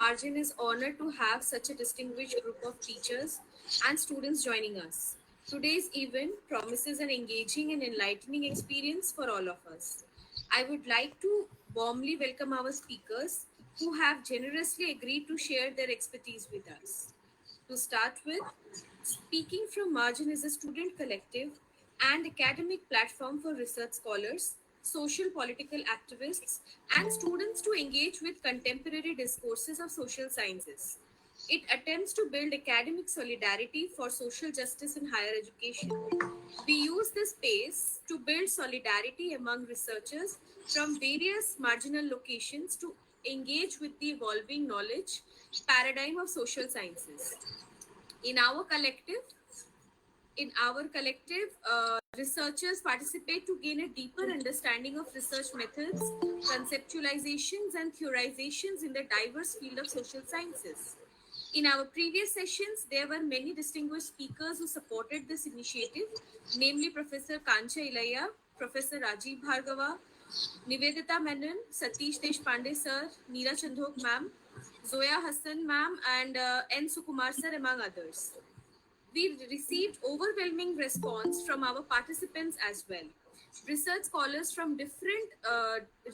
Margin is honored to have such a distinguished group of teachers and students joining us. Today's event promises an engaging and enlightening experience for all of us. I would like to warmly welcome our speakers who have generously agreed to share their expertise with us. To start with, Speaking from Margin is a student collective and academic platform for research scholars, social political activists, and students to engage with contemporary discourses of social sciences. It attempts to build academic solidarity for social justice in higher education. We use this space to build solidarity among researchers from various marginal locations to engage with the evolving knowledge paradigm of social sciences. In our collective, researchers participate to gain a deeper understanding of research methods, conceptualizations, and theorizations in the diverse field of social sciences. In our previous sessions, there were many distinguished speakers who supported this initiative, namely Professor Kancha Ilaiya, Professor Rajiv Bhargava, Nivedita Menon, Satish Deshpande sir, Neera Chandhok ma'am, Zoya Hassan ma'am, and N. Sukumar sir, among others. We received overwhelming response from our participants as well. Research scholars from different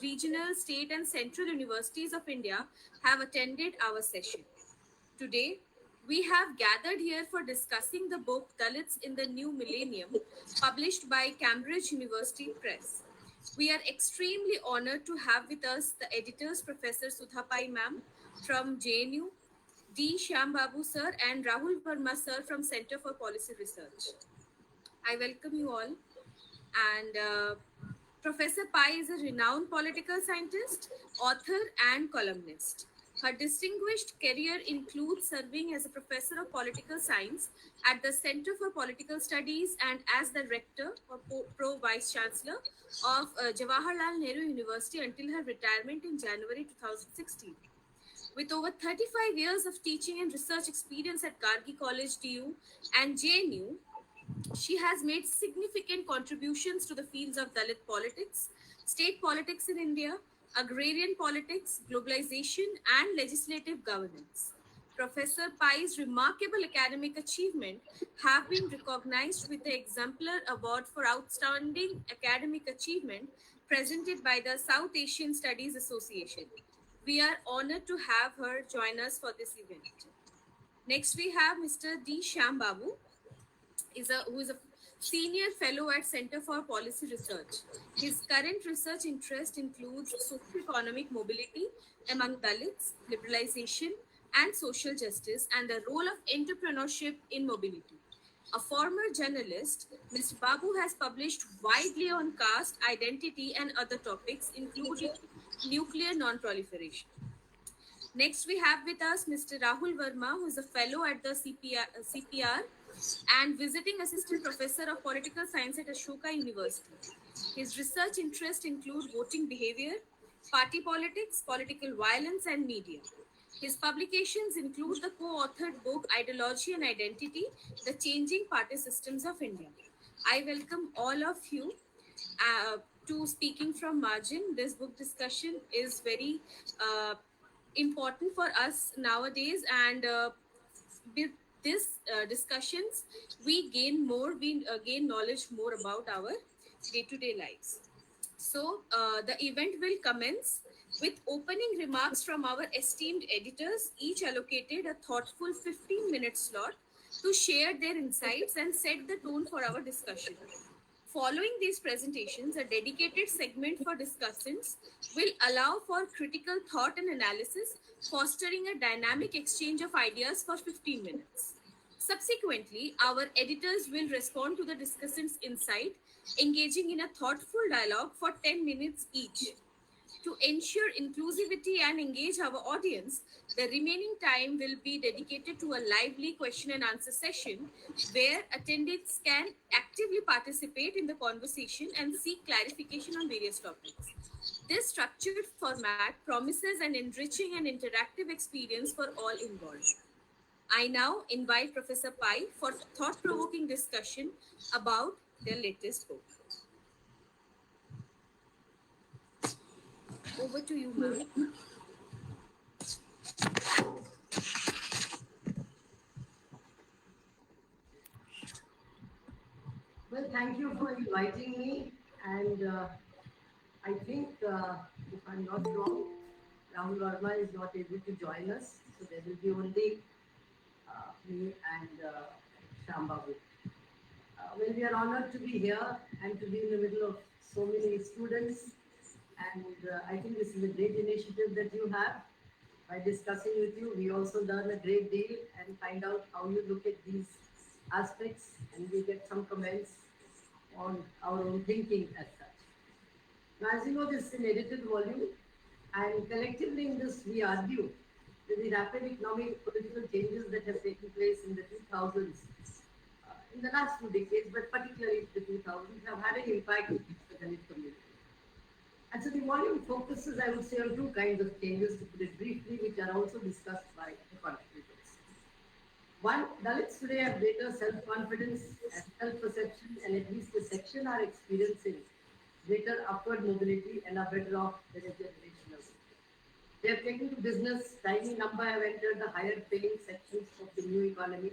regional, state, and central universities of India have attended our session. Today, we have gathered here for discussing the book Dalits in the New Millennium, published by Cambridge University Press. We are extremely honored to have with us the editors, Professor Sudha Pai ma'am from JNU, D. Shyam Babu sir, and Rahul Verma sir from Center for Policy Research. I welcome you all. And Professor Pai is a renowned political scientist, author, and columnist. Her distinguished career includes serving as a professor of political science at the Center for Political Studies and as the rector or pro vice chancellor of Jawaharlal Nehru University until her retirement in January 2016. With over 35 years of teaching and research experience at Gargi College, DU, and JNU, she has made significant contributions to the fields of Dalit politics, state politics in India, agrarian politics, globalization, and legislative governance. Professor Pai's remarkable academic achievement have been recognized with the Exemplar Award for Outstanding Academic Achievement presented by the South Asian Studies Association. We are honored to have her join us for this event. Next, we have Mr. D. Shyam Babu, who is a senior fellow at Center for Policy Research. His current research interest includes socio-economic mobility among Dalits, liberalization, and social justice, and the role of entrepreneurship in mobility. A former journalist, Mr. Babu has published widely on caste, identity, and other topics, including nuclear non-proliferation. Next, we have with us Mr. Rahul Verma, who is a fellow at the CPR and visiting assistant professor of political science at Ashoka University. His research interests include voting behavior, party politics, political violence, and media. His publications include the co-authored book Ideology and Identity, The Changing Party Systems of India. I welcome all of you to Speaking from Margin. This book discussion is very important for us nowadays, and with this discussions, we gain knowledge more about our day-to-day lives. So the event will commence with opening remarks from our esteemed editors, each allocated a thoughtful 15-minute slot to share their insights and set the tone for our discussion. Following these presentations, a dedicated segment for discussants will allow for critical thought and analysis, fostering a dynamic exchange of ideas for 15 minutes. Subsequently, our editors will respond to the discussants' insight, engaging in a thoughtful dialogue for 10 minutes each. To ensure inclusivity and engage our audience, the remaining time will be dedicated to a lively question and answer session where attendees can actively participate in the conversation and seek clarification on various topics. This structured format promises an enriching and interactive experience for all involved. I now invite Professor Pai for thought-provoking discussion about their latest book. Over to you, ma'am. thank you for inviting me. And I think, if I'm not wrong, Rahul Verma is not able to join us. So there will be only me and Shyam Babu. Well, we are honored to be here and to be in the middle of so many students. And I think this is a great initiative that you have. By discussing with you, we also learn a great deal and find out how you look at these aspects, and we get some comments on our own thinking as such. Now, as you know, this is an edited volume, and collectively in this, we argue that the rapid economic political changes that have taken place in the 2000s, in the last 2 decades, but particularly the 2000s, have had an impact on the Dalit community. And so the volume focuses, I would say, on two kinds of changes, to put it briefly, which are also discussed by the contributors. One, Dalits today have greater self-confidence and self-perception, and at least a section are experiencing greater upward mobility and are better off than a generation ago. They have taken to business, tiny number have entered the higher paying sections of the new economy.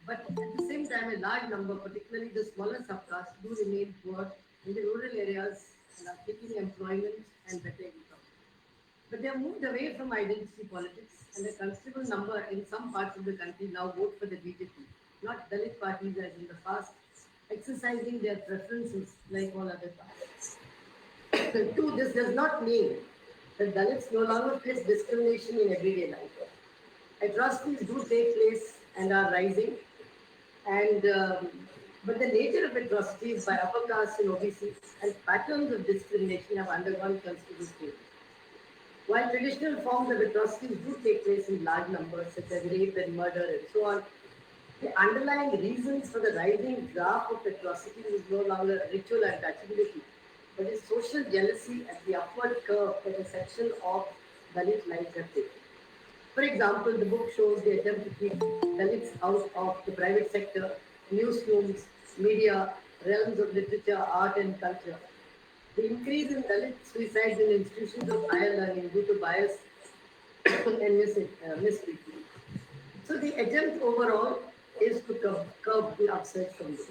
But at the same time, a large number, particularly the smaller subclass, do remain poor in the rural areas and are seeking employment and better income. But they have moved away from identity politics, and a considerable number in some parts of the country now vote for the BJP, not Dalit parties as in the past, exercising their preferences like all other parties. Two, this does not mean that Dalits no longer face discrimination in everyday life. Atrocities do take place and are rising, and but the nature of atrocities by upper caste and OBC and patterns of discrimination have undergone considerable change. While traditional forms of atrocities do take place in large numbers, such as rape and murder and so on, the underlying reasons for the rising graph of atrocity is no longer ritual untouchability, but is social jealousy at the upward curve that a section of Dalit lives have taken. For example, the book shows the attempt to keep Dalits out of the private sector, newsrooms, media, realms of literature, art, and culture. The increase in Dalit suicides in institutions of higher learning due to bias and mistreatment. So the attempt overall is to curb the upsurge from this.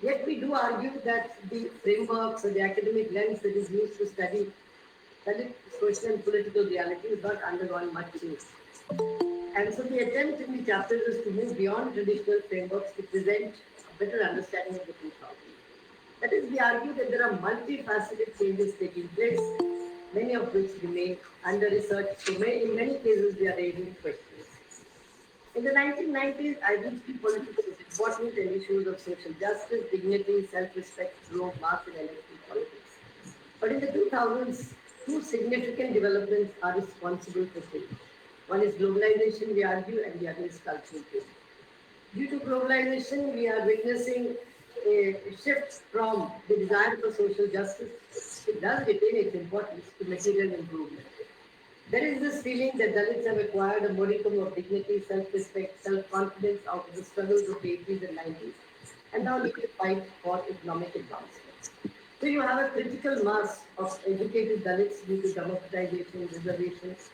Yet we do argue that the frameworks or the academic lens that is used to study Dalit social and political reality has not undergone much change. And so the attempt in the chapters is to move beyond traditional frameworks to present a better understanding of the 2000s. That is, we argue that there are multifaceted changes taking place, many of which remain under research. So in many cases, we are raising questions. In the 1990s, identity politics was important and issues of social justice, dignity, self-respect drove mass and electoral politics. But in the 2000s, two significant developments are responsible for change. One is globalization, we argue, and the other is cultural change. Due to globalization, we are witnessing a shift from the desire for social justice, it does retain its importance, to material improvement. There is this feeling that Dalits have acquired a modicum of dignity, self-respect, self-confidence out of the struggles of the 80s and 90s, and now need to fight for economic advancement. So you have a critical mass of educated Dalits due to democratization, reservations,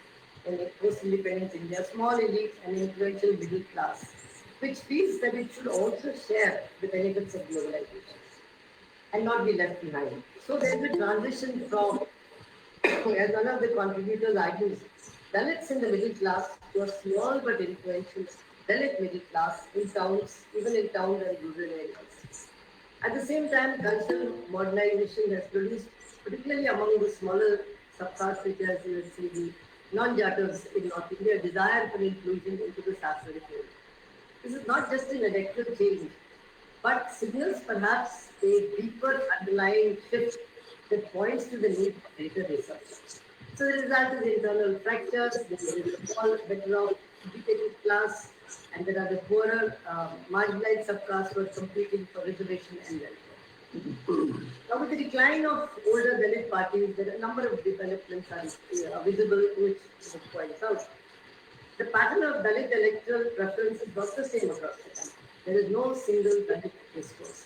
in post-independence India, small elite and influential middle class, which feels that it should also share the benefits of globalization and not be left behind. So there is a transition from, as one of the contributors argues, Dalits in the middle class to a small but influential Dalit middle class in towns, even in towns and rural areas. At the same time, cultural modernization has produced, particularly among the smaller subclasses such as you see the non-Jatas in North India, a desire for inclusion into the Shastra fold. This is not just an electoral change, but signals perhaps a deeper underlying shift that points to the need for greater research. So the result is internal fractures, there is a small, better off educated class, and there are the poorer, marginalized subclass who are competing for reservation and welfare. Now, with the decline of older Dalit parties, there are a number of developments are visible, which points out. The pattern of Dalit electoral preference is not the same across the country. There is no single Dalit discourse.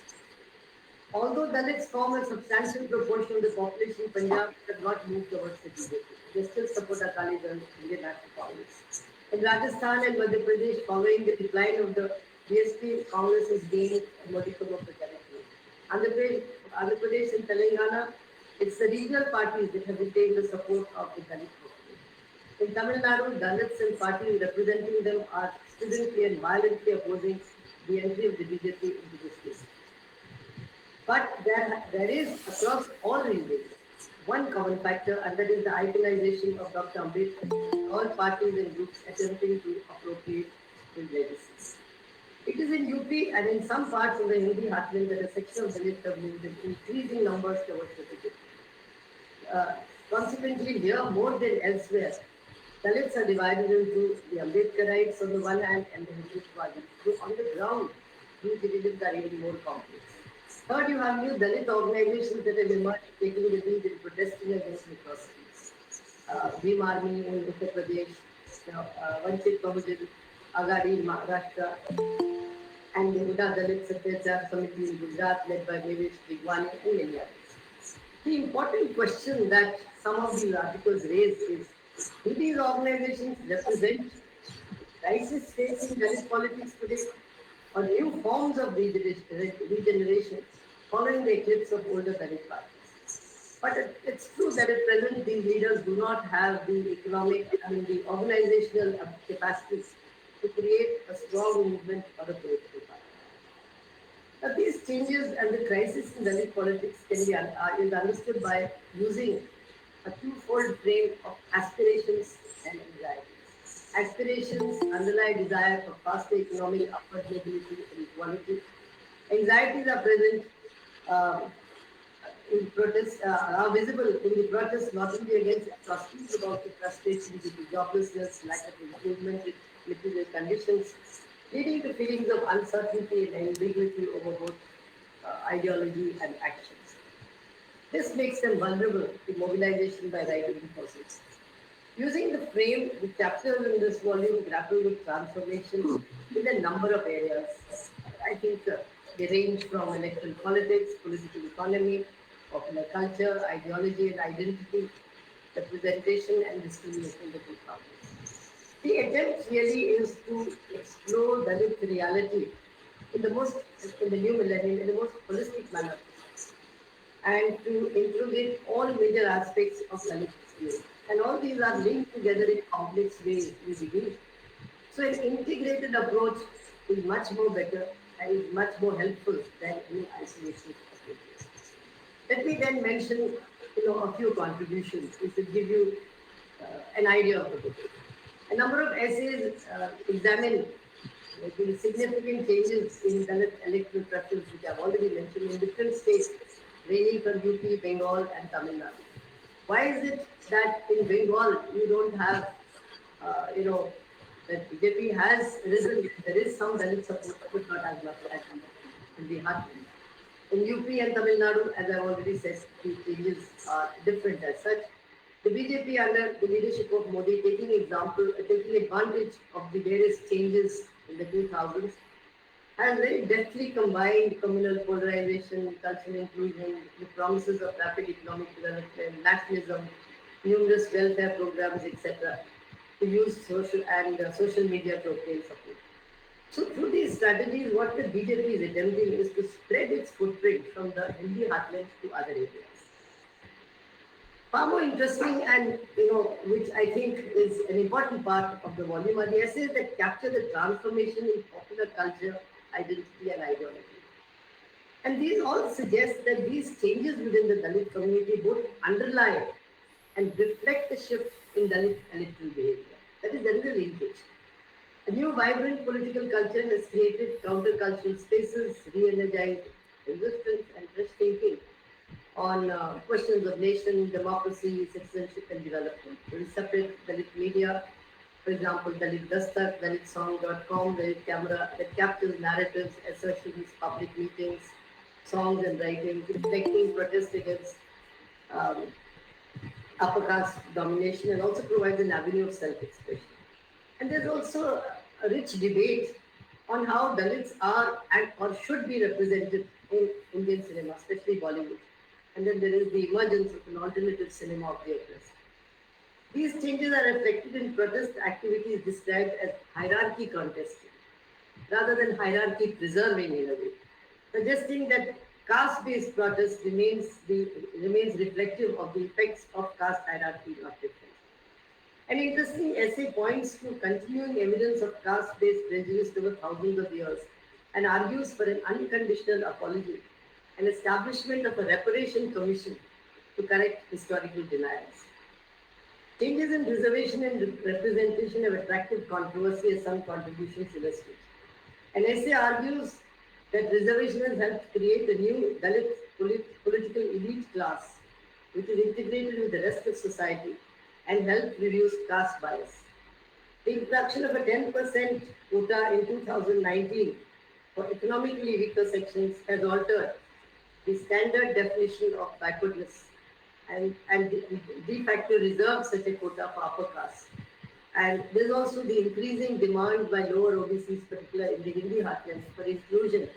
Although Dalits form a substantial proportion of the population, Punjab have not moved towards the BJP. They still support Akali Dal, Indian National Congress. In Rajasthan and Madhya Pradesh, following the decline of the BSP Congress has gained a modicum of the territory. Andhra Pradesh, Andhra Pradesh and Telangana, it's the regional parties that have retained the support of the Dalit population. In Tamil Nadu, Dalits and parties representing them are stridently and violently opposing the entry of the BJP into the state. But there is across all regions one common factor, and that is the iconization of Dr. Ambedkar, all parties and groups attempting to appropriate his legacy. It is in UP and in some parts of the Hindi heartland that a section of Dalits have moved in increasing numbers towards the BJP. Consequently, here more than elsewhere, Dalits are divided into the Ambedkarites on the one hand and the Hindutvalis. So on the ground, these divisions are even more complex. Third, you have new Dalit organizations that have emerged taking the lead in protesting against atrocities. Bhim Army in Uttar Pradesh, Vanchit Bahujal Agadi in Maharashtra, and the Uda Dalit Satyachar Committee in Gujarat led by Devesh Digwani and many others. The important question that some of these articles raise is, do these organizations represent crisis facing Dalit politics today or new forms of regeneration following the eclipse of older Dalit parties? But it's true that at present these leaders do not have the the organizational capacities to create a strong movement or a political party. Now, these changes and the crisis in Dalit politics can be is understood by using a twofold frame of aspirations and anxieties. Aspirations underlie desire for faster economic upward mobility and equality. Anxieties are present uh, in protests, are visible in the protests not only against atrocities but also frustration due to joblessness, lack of improvement in material conditions, leading to feelings of uncertainty and ambiguity over both ideology and actions. This makes them vulnerable to mobilization by right-wing forces. Using the frame, the chapters in this volume grapple with transformation in a number of areas. I think they range from electoral politics, political economy, popular culture, ideology and identity, representation and discrimination in the two parties. The attempt really is to explore Dalit reality in the most in the new millennium in the most holistic manner and to integrate all major aspects of Dalit experience. And all these are linked together in complex ways, we believe. So an integrated approach is much more better and is much more helpful than any isolation approach. Let me then mention, a few contributions which will give you an idea of the book. A number of essays examine the significant changes in Dalit electoral preference, which I've already mentioned, in different states, ranging from UP, Bengal, and Tamil Nadu. Why is it that in Bengal you don't have, that BJP has risen? There is some Dalit support, but not as much as in the heartland. In UP and Tamil Nadu, as I've already said, the changes are different as such. The BJP, under the leadership of Modi, taking advantage of the various changes in the 2000s, has very deftly combined communal polarization, cultural inclusion, the promises of rapid economic development, nationalism, numerous welfare programs, etc., to use social media to obtain support. So through these strategies, what the BJP is attempting is to spread its footprint from the Hindi heartland to other areas. Far more interesting and, which I think is an important part of the volume are the essays that capture the transformation in popular culture, identity and ideology. And these all suggest that these changes within the Dalit community both underlie and reflect the shift in Dalit electoral behavior. That is, there is a linkage. A new vibrant political culture has created countercultural spaces, re-energized resistance and fresh thinking on questions of nation, democracy, citizenship and development. There is separate Dalit media, for example, Dalit Dastak, DalitSong.com, Dalit Camera, that captures narratives, assertions, public meetings, songs and writing, reflecting protest against um, upper caste domination and also provides an avenue of self-expression. And there's also a rich debate on how Dalits are and or should be represented in Indian cinema, especially Bollywood. And then there is the emergence of an alternative cinema of the oppressed. These changes are reflected in protest activities described as hierarchy contesting. rather than hierarchy preserving in a way, suggesting that caste-based protest remains reflective of the effects of caste hierarchy, not different. An interesting essay points to continuing evidence of caste-based prejudice over thousands of years and argues for an unconditional apology and establishment of a reparation commission to correct historical denials. Changes in reservation and representation have attracted controversy as some contributions illustrate. An essay argues that reservation has helped create a new Dalit political elite class, which is integrated with the rest of society and helped reduce caste bias. The introduction of a 10% quota in 2019 for economically weaker sections has altered the standard definition of backwardness and de facto reserves such a quota for upper caste. And there's also the increasing demand by lower OBCs, particularly in the Hindi heartlands, for inclusion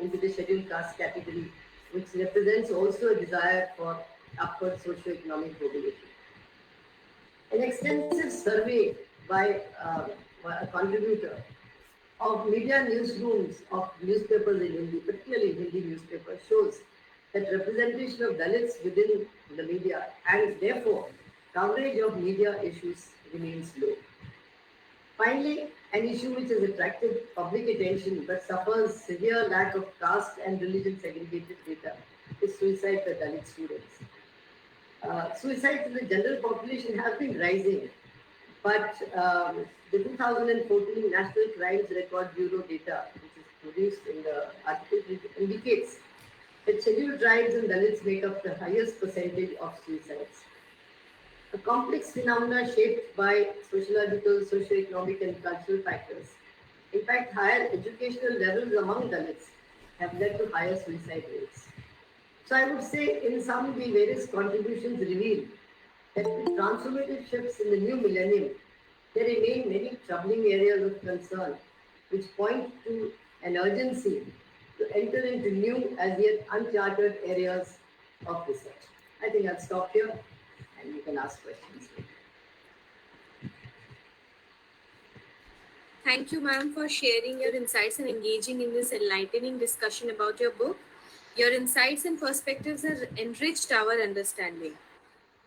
into the scheduled caste category, which represents also a desire for upward socio-economic mobility. An extensive survey by a contributor of media newsrooms of newspapers in Hindi, particularly Hindi newspapers, shows that representation of Dalits within the media and therefore coverage of media issues remains low. Finally, an issue which has attracted public attention but suffers severe lack of caste and religion segregated data is suicide by Dalit students. Suicides in the general population have been rising, but the 2014 National Crimes Record Bureau data, which is produced in the article, indicates that scheduled tribes and Dalits make up the highest percentage of suicides. A complex phenomena shaped by sociological, socio-economic and cultural factors. In fact, higher educational levels among Dalits have led to higher suicide rates. So I would say in sum, the various contributions reveal that with transformative shifts in the new millennium, there remain many troubling areas of concern which point to an urgency to enter into new, as yet uncharted areas of research. I think I'll stop here and you can ask questions. Thank you, ma'am, for sharing your insights and engaging in this enlightening discussion about your book. Your insights and perspectives have enriched our understanding.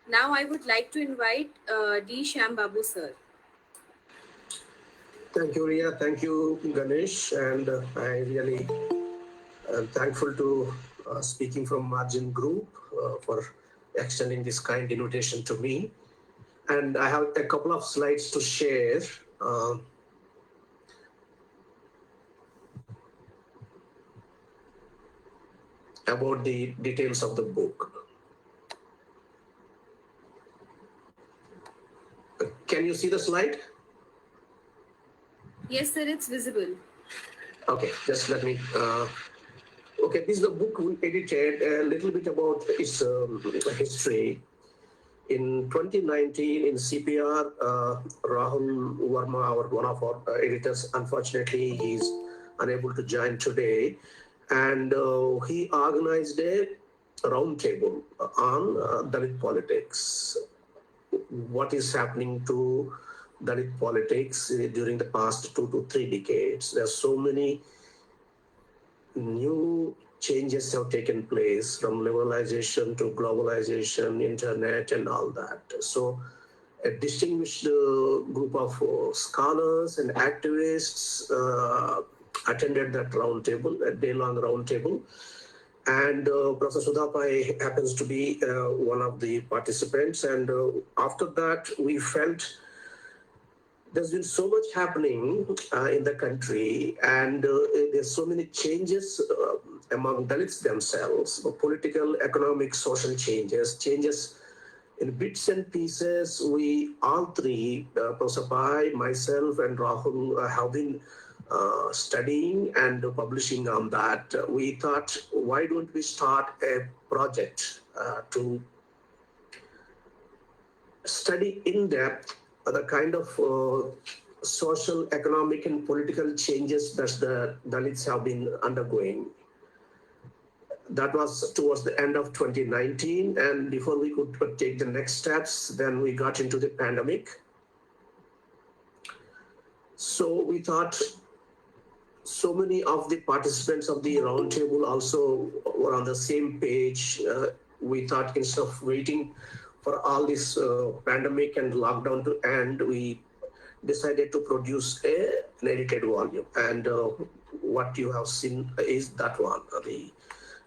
Now I would like to invite D. Shyam Babu, sir. Thank you, Riya. Thank you, Ganesh. And I really am thankful to speaking from Margin Group for extending this kind invitation to me. And I have a couple of slides to share. About the details of the book. Can you see the slide? Yes, sir, it's visible. Okay, just let me. Okay, this is the book we edited, a little bit about its history. In 2019, in CPR, Rahul Verma, one of our editors, unfortunately, he's unable to join today. And he organized a roundtable on Dalit politics. What is happening to Dalit politics during the past 2 to 3 decades? There are so many new changes have taken place, from liberalization to globalization, internet and all that. So a distinguished group of scholars and activists attended that roundtable, a day-long roundtable. And Professor Sudha Pai happens to be one of the participants. And after that, we felt there's been so much happening in the country, and there's so many changes among Dalits themselves, political, economic, social changes in bits and pieces. We all three, Professor Pai, myself, and Rahul, have been studying and publishing on that. We thought, why don't we start a project to study in depth the kind of social, economic, and political changes that the Dalits have been undergoing. That was towards the end of 2019, and before we could take the next steps, then we got into the pandemic. So we thought, so many of the participants of the roundtable also were on the same page. We thought instead of waiting for all this pandemic and lockdown to end, we decided to produce an edited volume. And what you have seen is that one, the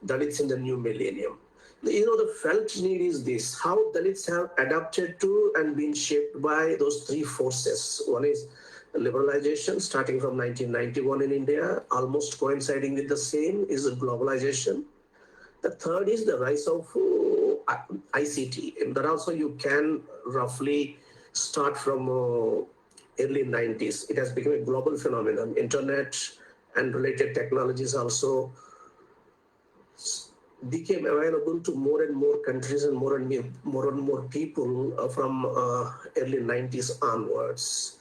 Dalits in the New Millennium. The felt need is this, how Dalits have adapted to and been shaped by those three forces. One is liberalization, starting from 1991 in India, almost coinciding with the same is globalization. The third is the rise of ICT. And that also you can roughly start from early 90s. It has become a global phenomenon. Internet and related technologies also became available to more and more countries and more and more people from early 90s onwards.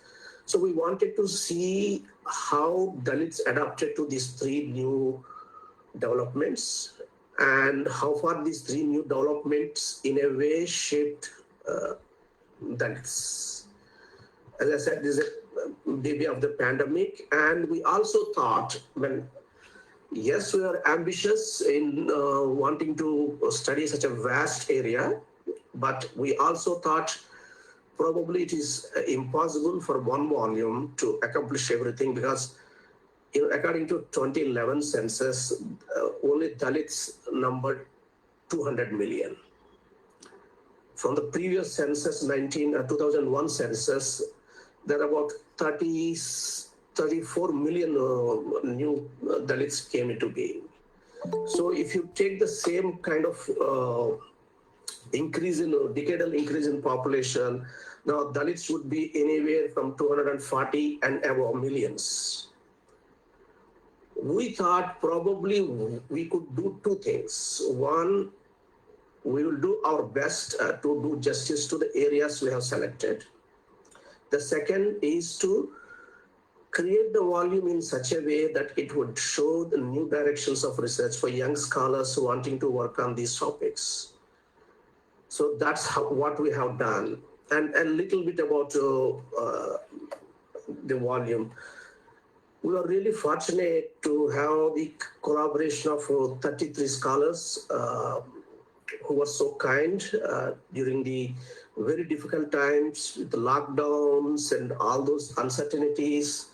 So we wanted to see how Dalits adapted to these three new developments and how far these three new developments in a way shaped Dalits. As I said, this is a baby of the pandemic, and we also thought yes, we are ambitious in wanting to study such a vast area, but we also thought probably it is impossible for one volume to accomplish everything because, according to 2011 census, only Dalits numbered 200 million. From the previous census, 2001 census, there are about 34 million new Dalits came into being. So if you take the same kind of decadal increase in population, now Dalits would be anywhere from 240 and above millions. We thought probably we could do two things. One, we will do our best to do justice to the areas we have selected. The second is to create the volume in such a way that it would show the new directions of research for young scholars wanting to work on these topics. So that's what we have done. And a little bit about the volume. We are really fortunate to have the collaboration of 33 scholars who were so kind during the very difficult times with the lockdowns and all those uncertainties.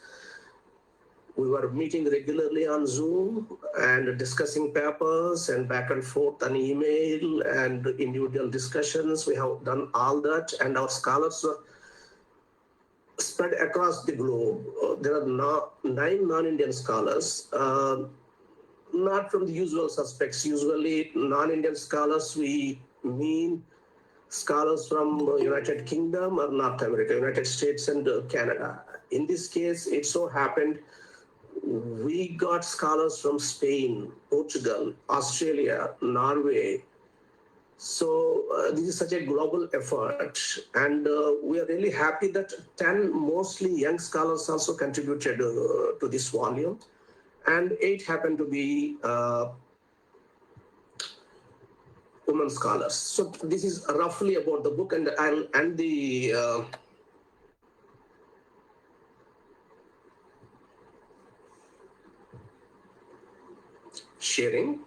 We were meeting regularly on Zoom and discussing papers and back and forth on email and individual discussions. We have done all that, and our scholars were spread across the globe. There are 9 non-Indian scholars, not from the usual suspects. Usually, non-Indian scholars, we mean scholars from United Kingdom or North America, United States and Canada. In this case, it so happened we got scholars from Spain, Portugal, Australia, Norway. So this is such a global effort, and we are really happy that 10 mostly young scholars also contributed to this volume, and 8 happened to be women scholars. So this is roughly about the book, and I'll end the sharing.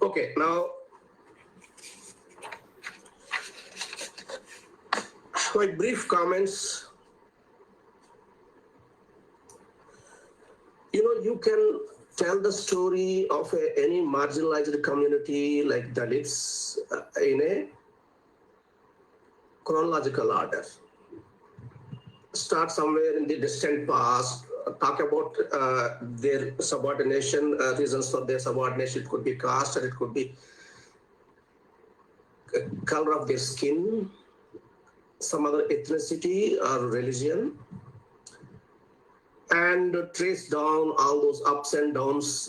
Okay, now my brief comments. You can tell the story of any marginalized community like Dalits in a chronological order. Start somewhere in the distant past, talk about their subordination, reasons for their subordination. It could be caste, or it could be color of their skin, some other ethnicity or religion, and trace down all those ups and downs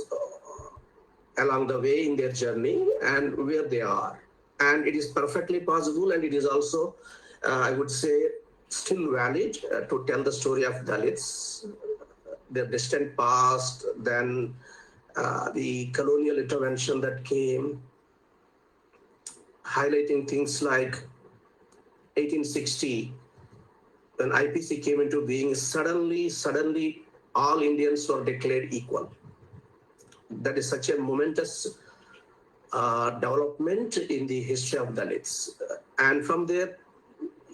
along the way in their journey and where they are. And it is perfectly possible, and it is also, I would say, still valid to tell the story of Dalits, their distant past, then the colonial intervention that came, highlighting things like 1860, when IPC came into being, suddenly all Indians were declared equal. That is such a momentous development in the history of Dalits. And from there,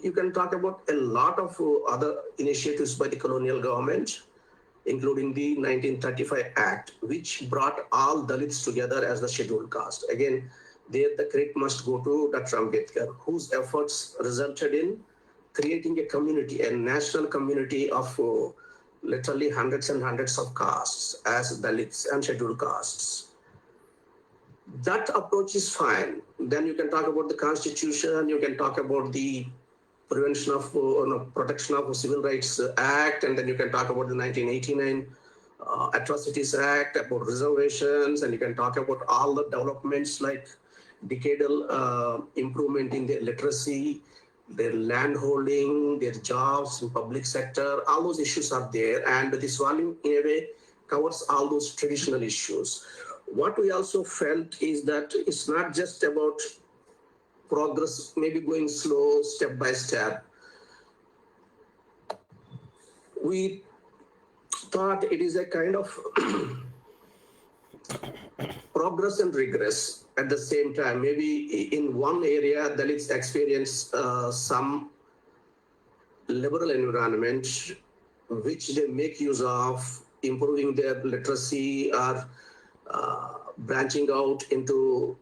you can talk about a lot of other initiatives by the colonial government, including the 1935 Act, which brought all Dalits together as the scheduled caste. Again, there the credit must go to Dr. Ambedkar, whose efforts resulted in creating a community, a national community of literally hundreds and hundreds of castes as Dalits and scheduled castes. That approach is fine. Then you can talk about the constitution, you can talk about the prevention of protection of Civil Rights Act, and then you can talk about the 1989 Atrocities Act, about reservations, and you can talk about all the developments like decadal improvement in their literacy, their land holding, their jobs in public sector. All those issues are there, and this volume in a way covers all those traditional issues. What we also felt is that it's not just about progress, maybe going slow, step by step. We thought it is a kind of progress and regress at the same time. Maybe in one area, Dalits experience some liberal environment, which they make use of, improving their literacy or branching out into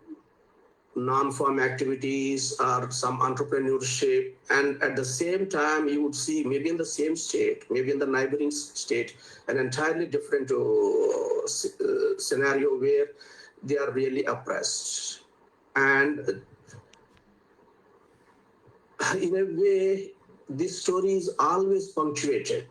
non-farm activities or some entrepreneurship. And at the same time, you would see maybe in the same state, maybe in the neighboring state, an entirely different scenario where they are really oppressed. And in a way, this story is always punctuated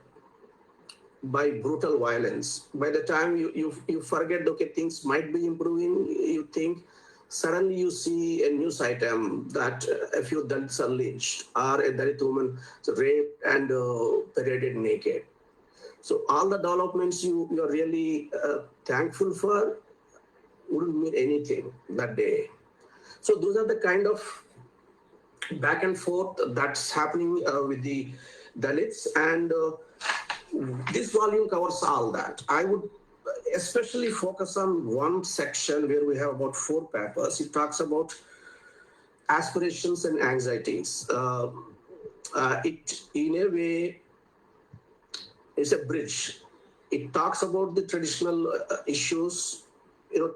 by brutal violence. By the time you forget, okay, things might be improving, you think, suddenly you see a news item that a few Dalits are lynched, or a Dalit woman raped and paraded naked. So all the developments you are really thankful for wouldn't mean anything that day. So those are the kind of back and forth that's happening with the Dalits, and this volume covers all that. I would especially focus on one section where we have about 4 papers. It talks about aspirations and anxieties. It, in a way, is a bridge. It talks about the traditional issues.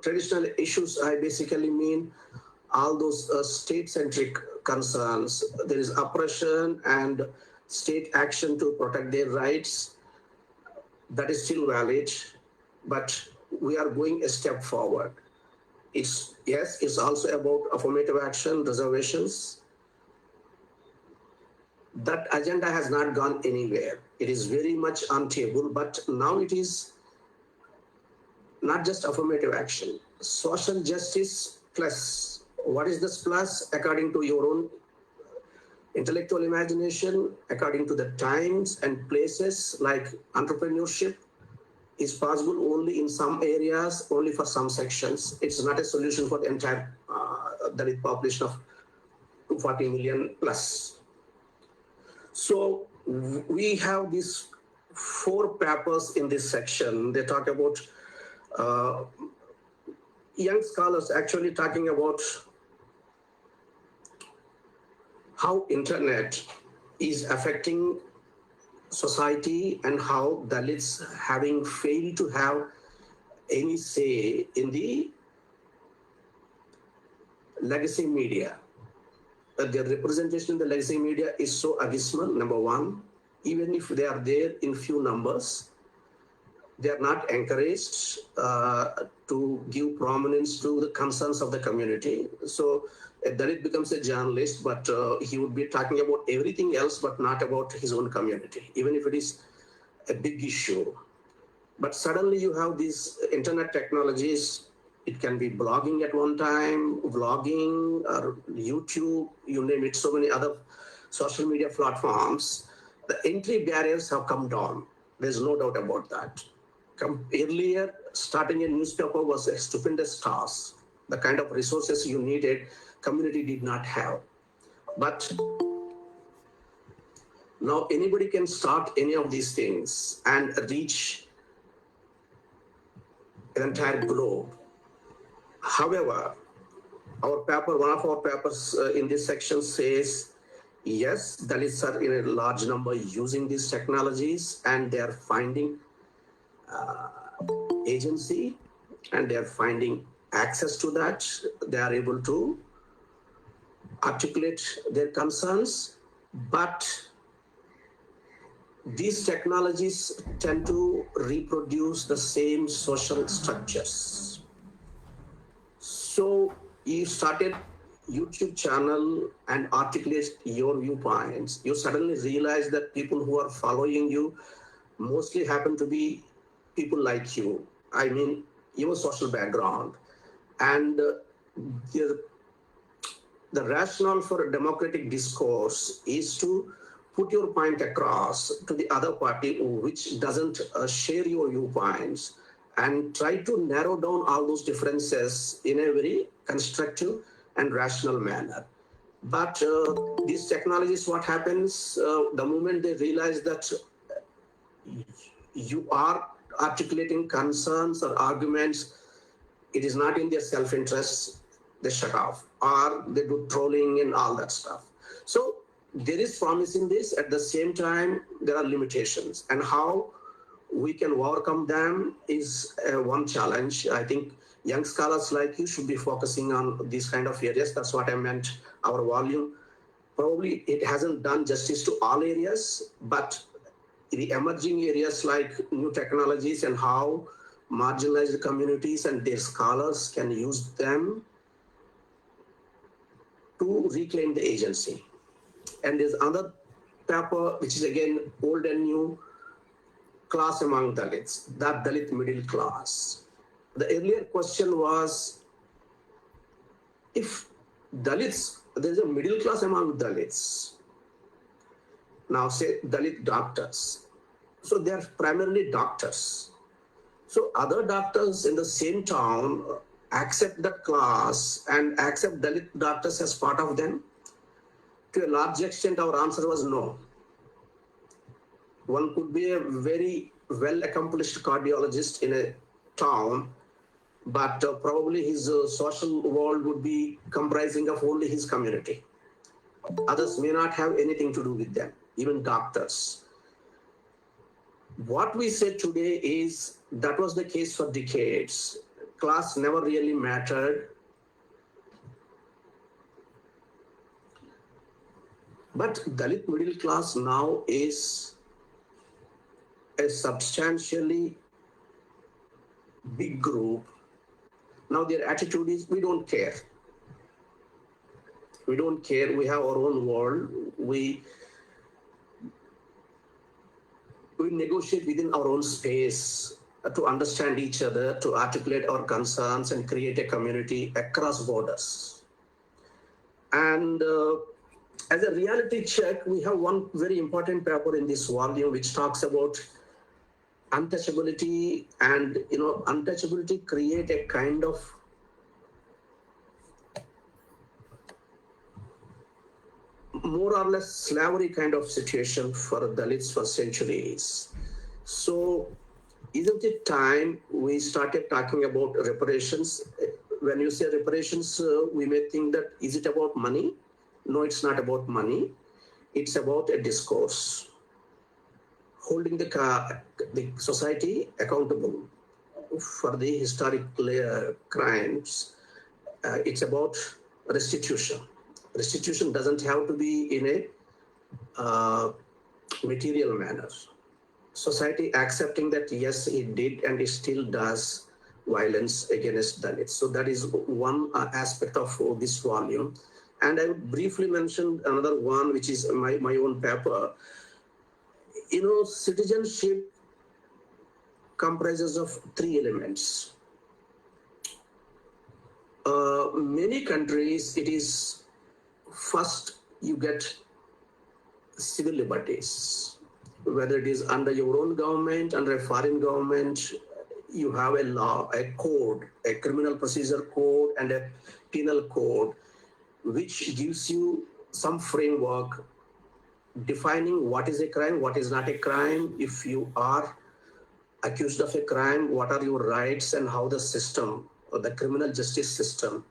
Traditional issues, I basically mean all those state-centric concerns. There is oppression and state action to protect their rights. That is still valid, but we are going a step forward. It's also about affirmative action, reservations. That agenda has not gone anywhere. It is very much on table, but now it is not just affirmative action. Social justice plus. What is this plus? According to your own intellectual imagination, according to the times and places, like entrepreneurship is possible only in some areas, only for some sections. It's not a solution for the entire Dalit population of 240 million plus. So we have these 4 papers in this section. They talk about young scholars actually talking about how internet is affecting society and how Dalits, having failed to have any say in the legacy media. Their representation in the legacy media is so abysmal, number one. Even if they are there in few numbers, they are not encouraged to give prominence to the concerns of the community. So a Dalit becomes a journalist, but he would be talking about everything else, but not about his own community, even if it is a big issue. But suddenly you have these internet technologies. It can be blogging at one time, vlogging, or YouTube, you name it, so many other social media platforms. The entry barriers have come down. There's no doubt about that. Earlier, starting a newspaper was a stupendous task. The kind of resources you needed, community did not have. But now anybody can start any of these things and reach the entire globe. However, one of our papers in this section says, yes, Dalits are in a large number using these technologies and they are finding agency and they are finding access to that. They are able to articulate their concerns, but these technologies tend to reproduce the same social structures. So you started YouTube channel and articulate your viewpoints. You suddenly realize that people who are following you mostly happen to be people like you. I mean, your social background. And the rationale for a democratic discourse is to put your point across to the other party which doesn't share your viewpoints and try to narrow down all those differences in a very constructive and rational manner. But these technologies, what happens the moment they realize that you are articulating concerns or arguments, it is not in their self-interest, they shut off or they do trolling and all that stuff. So there is promise in this. At the same time, there are limitations, and how we can overcome them is one challenge. I think young scholars like you should be focusing on these kind of areas. That's what I meant. Our volume, probably it hasn't done justice to all areas, but the emerging areas like new technologies and how marginalized communities and their scholars can use them to reclaim the agency. And there's another paper, which is again old and new, class among Dalits, that Dalit middle class. The earlier question was, if Dalits, there's a middle class among Dalits. Now say Dalit doctors. So they are primarily doctors. So other doctors in the same town accept that class and accept Dalit doctors as part of them. To a large extent, our answer was no. One could be a very well-accomplished cardiologist in a town, but probably his social world would be comprising of only his community. Others may not have anything to do with them, even doctors. What we say today is that was the case for decades. Class never really mattered. But Dalit middle class now is a substantially big group. Now their attitude is, we don't care. We don't care. We have our own world. We negotiate within our own space to understand each other, to articulate our concerns and create a community across borders. And as a reality check, we have one very important paper in this volume which talks about untouchability, and untouchability create a kind of more or less slavery kind of situation for Dalits for centuries. So isn't it time we started talking about reparations? When you say reparations, we may think that, is it about money? No, it's not about money. It's about a discourse. Holding the society accountable for the historic crimes. It's about restitution. Restitution doesn't have to be in a material manner. Society accepting that, yes, it did and it still does violence against Dalits. So that is one aspect of this volume. And I would briefly mention another one, which is my own paper. Citizenship comprises of three elements. Many countries, it is first you get civil liberties, whether it is under your own government, under a foreign government, you have a law, a code, a criminal procedure code and a penal code, which gives you some framework defining what is a crime, what is not a crime. If you are accused of a crime, what are your rights and how the system or the criminal justice system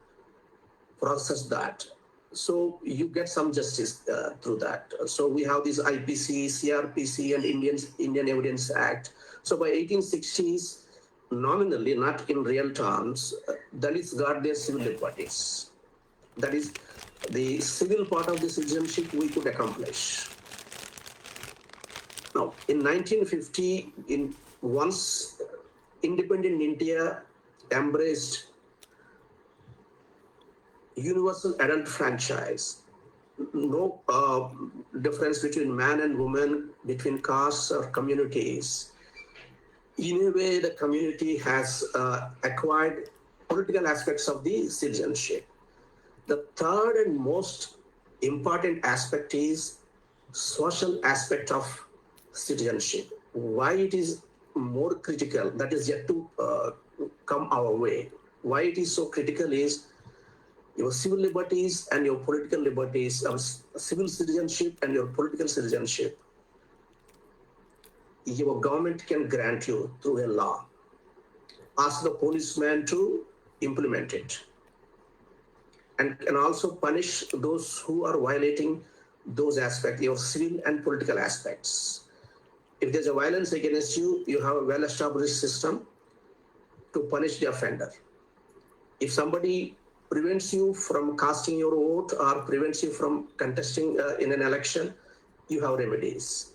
process that. So you get some justice through that. So we have these IPC, CRPC, and Indian Evidence Act. So by 1860s, nominally, not in real terms, Dalits got their civil liberties. That is, the civil part of the citizenship we could accomplish. Now, in 1950, once independent India embraced universal adult franchise, no difference between man and woman, between castes or communities. In a way, the community has acquired political aspects of the citizenship. The third and most important aspect is social aspect of citizenship. Why it is more critical, that is yet to come our way. Why it is so critical is your civil liberties and your political liberties, civil citizenship and your political citizenship, your government can grant you through a law. Ask the policeman to implement it, and can also punish those who are violating those aspects, your civil and political aspects. If there's a violence against you, you have a well-established system to punish the offender. If somebody prevents you from casting your vote or prevents you from contesting in an election, you have remedies.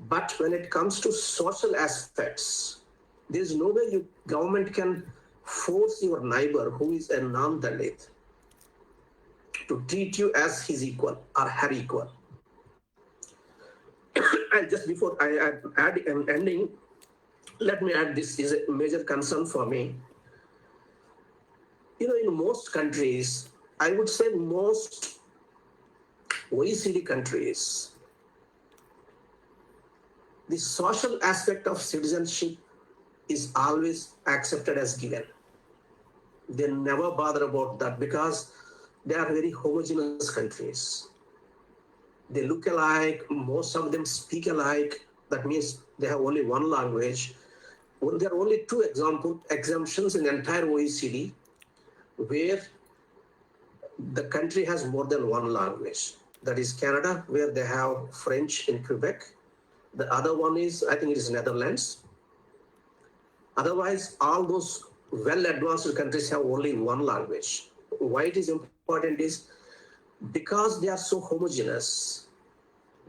But when it comes to social aspects, there's no way your government can force your neighbor who is a non-Dalit to treat you as his equal or her equal. And just before I add an ending, let me add, this is a major concern for me. You know, in most countries, I would say most OECD countries, the social aspect of citizenship is always accepted as given. They never bother about that because they are very homogeneous countries. They look alike, most of them speak alike. That means they have only one language. Well, there are only two exemptions in the entire OECD where the country has more than one language. That is Canada, where they have French in Quebec. The other one is, I think it is Netherlands. Otherwise, all those well-advanced countries have only one language. Why it is important is because they are so homogeneous,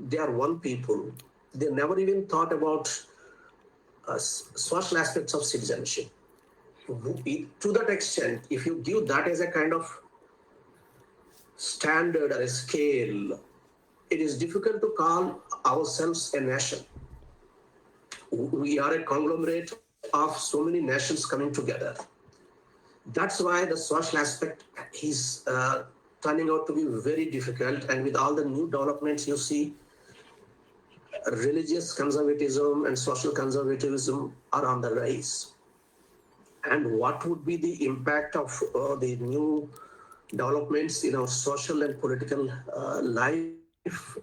they are one people, they never even thought about social aspects of citizenship. To that extent, if you give that as a kind of standard or a scale, it is difficult to call ourselves a nation. We are a conglomerate of so many nations coming together. That's why the social aspect is turning out to be very difficult. And with all the new developments you see, religious conservatism and social conservatism are on the rise. And what would be the impact of the new developments in our social and political life?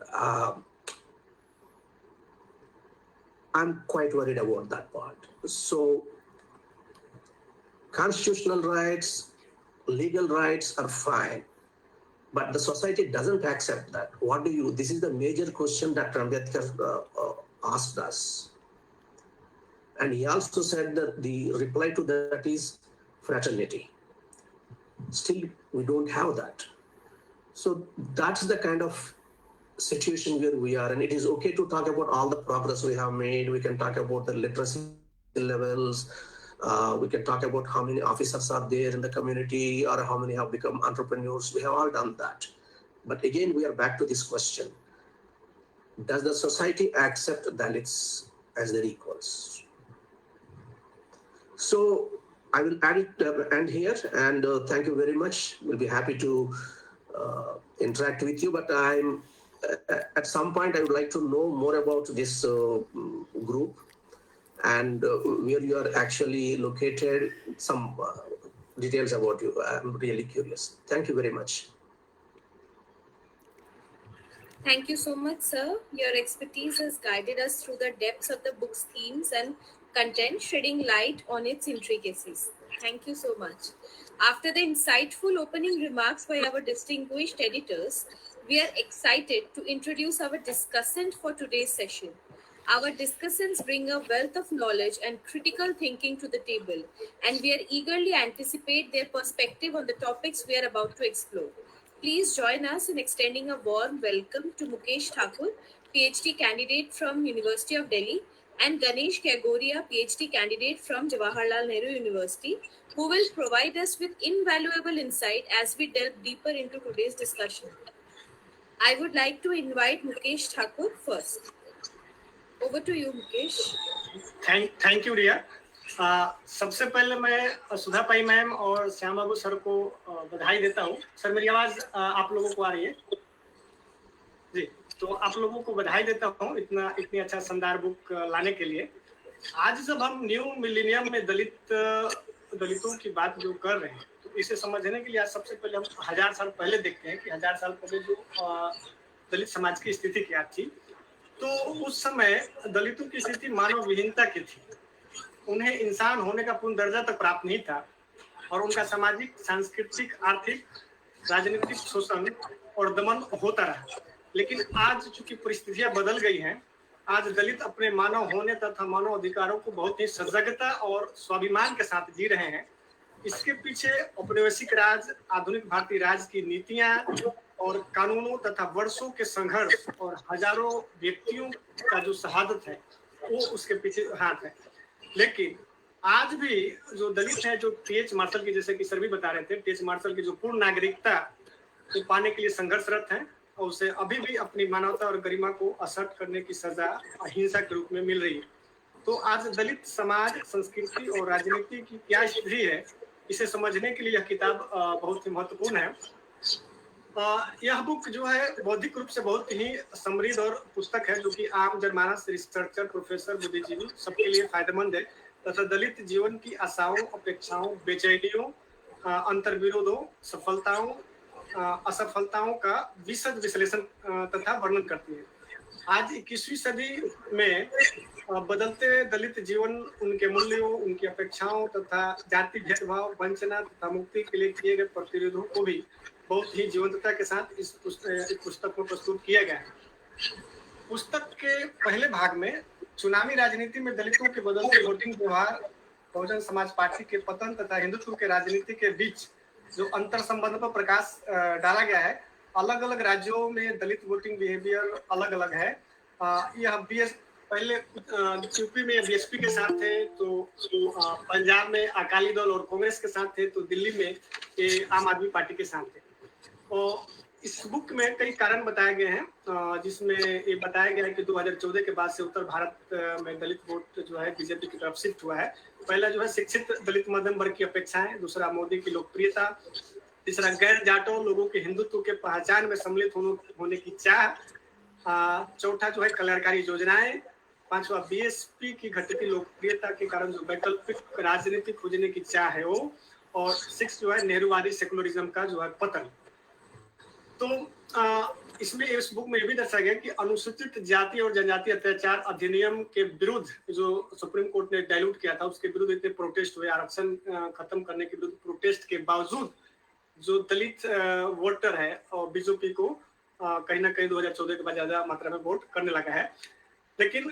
I'm quite worried about that part. So constitutional rights, legal rights are fine, but the society doesn't accept that. What do you, this is the major question that Ambedkar asked us. And he also said that the reply to that is fraternity. Still, we don't have that. So that's the kind of situation where we are. And it is okay to talk about all the progress we have made. We can talk about the literacy levels. We can talk about how many officers are there in the community or how many have become entrepreneurs. We have all done that. But again, we are back to this question. Does the society accept Dalits as their equals? So I will end here, and thank you very much. We'll be happy to interact with you, but I'm at some point I would like to know more about this group and where you are actually located, some details about you. I'm really curious. Thank you very much. Thank you so much, sir. Your expertise has guided us through the depths of the book's themes and content, shedding light on its intricacies. Thank you so much. After the insightful opening remarks by our distinguished editors, we are excited to introduce our discussant for today's session. Our discussants bring a wealth of knowledge and critical thinking to the table, and we are eagerly anticipate their perspective on the topics we are about to explore. Please join us in extending a warm welcome to Mukesh Thakur, PhD candidate from University of Delhi, and Ganesh Gaigouria, PhD candidate from Jawaharlal Nehru University, who will provide us with invaluable insight as we delve deeper into today's discussion. I would like to invite Mukesh Thakur first. Over to you, Mukesh. Thank you Riya. सबसे पहले मैं सुधा पाई ma'am और श्याम बाबू sir को बधाई देता हूँ। Sir मेरी आवाज आप लोगों को आ रही है जी? तो आप लोगों को बधाई देता हूँ इतनी अच्छा शानदार बुक लाने के लिए। आज जब हम न्यू मिलेनियम में दलितों की बात जो कर रहे हैं, तो इसे समझने के लिए आज सबसे पहले हम 1000 साल पहले देखते हैं कि 1000 साल पहले जो दलित समाज की स्थिति क्या थी। तो उस समय दलितों की स्थिति मानव विहीनता की थी। उन्हें इंसान होने का पूर्ण दर्जा तक प्राप्त नहीं था और उनका सामाजिक, सांस्कृतिक, आर्थिक, राजनीतिक शोषण और दमन होता रहा। लेकिन आज चूंकि परिस्थितियां बदल गई हैं, आज दलित अपने मानव होने तथा मानव अधिकारों को बहुत ही सजगता और स्वाभिमान के साथ जी रहे हैं। इसके पीछे औपनिवेशिक राज, आधुनिक भारतीय राज की नीतियां और कानूनों तथा वर्षों के संघर्ष और हजारों व्यक्तियों का जो शहादत है वो उसके पीछे हाथ है। लेकिन आज भी जो दलित है, जो टीएच मार्शल की, जैसे कि सर भी बता रहे थे, टीएच मार्शल की जो पूर्ण नागरिकता को पाने के लिए संघर्षरत है और उसे अभी भी अपनी मानवता और गरिमा को असर्ट करने की सजा अहिंसा के रूप में मिल रही है। तो आज दलित समाज, संस्कृति और राजनीति की क्या स्थिति है, इसे समझने के लिए यह किताब बहुत ही महत्वपूर्ण है। यह बुक जो है बौद्धिक रूप से बहुत ही समृद्ध और पुस्तक है, जो कि आम जनमानस, रिसर्चर, प्रोफेसर, बुद्धिजीवी सबके लिए फायदेमंद है तथा दलित जीवन की आशाओं, अपेक्षाओं, बेचैनियों, अंतर्विरोधों, सफलताओं, असफलताओं का विशद विश्लेषण तथा वर्णन करती है। आज 21वीं सदी में बदलते दलित जीवन, उनके मूल्यों, उनकी अपेक्षाओं तथा जाति भेदभाव, वंचना तथा मुक्ति के लिए किए गए प्रतिरोधों को भी बहुत ही जीवंतता के साथ इस पुस्तक को प्रस्तुत किया गया है। पुस्तक के पहले भाग में चुनावी राजनीति में दलितों के बदलते वोटिंग व्यवहार, बहुजन समाज पार्टी के पतन तथा हिंदुत्व के राजनीति के बीच जो अंतर संबंध पर प्रकाश डाला गया है। अलग अलग राज्यों में दलित वोटिंग बिहेवियर अलग अलग है। यह पहले यूपी में बीएसपी के साथ थे, तो पंजाब में अकाली दल और कांग्रेस के साथ थे, तो दिल्ली में आम आदमी पार्टी के साथ थे। और इस बुक में कई कारण बताए गए हैं, जिसमें ये बताया गया है कि 2014 के बाद से उत्तर भारत में दलित वोट जो है बीजेपी की तरफ शिफ्ट हुआ है। पहला जो है शिक्षित दलित मध्यम वर्ग की अपेक्षाएं, दूसरा मोदी की लोकप्रियता, तीसरा गैर जाटों लोगों के हिंदुत्व के पहचान में सम्मिलित होने की चाह, चौथा जो है कल्याणकारी योजनाएं, पांचवा बीएसपी की घटती लोकप्रियता के कारण जो वैकल्पिक राजनीति खोजने की चाह है वो, और 6 जो है नेहरूवादी सेकुलरिज्म का जो है पतन। तो इसमें इस बुक में भी दर्शाया गया कि अनुसूचित जाति और जनजाति अत्याचार अधिनियम के विरुद्ध जो सुप्रीम कोर्ट ने डायल्यूट किया था, उसके विरुद्ध इतने प्रोटेस्ट हुए। आरक्षण खत्म करने के विरुद्ध प्रोटेस्ट के बावजूद जो दलित वोटर है और बीजेपी को कहीं ना कहीं 2014 के बाद ज्यादा मात्रा में वोट करने लगा है। लेकिन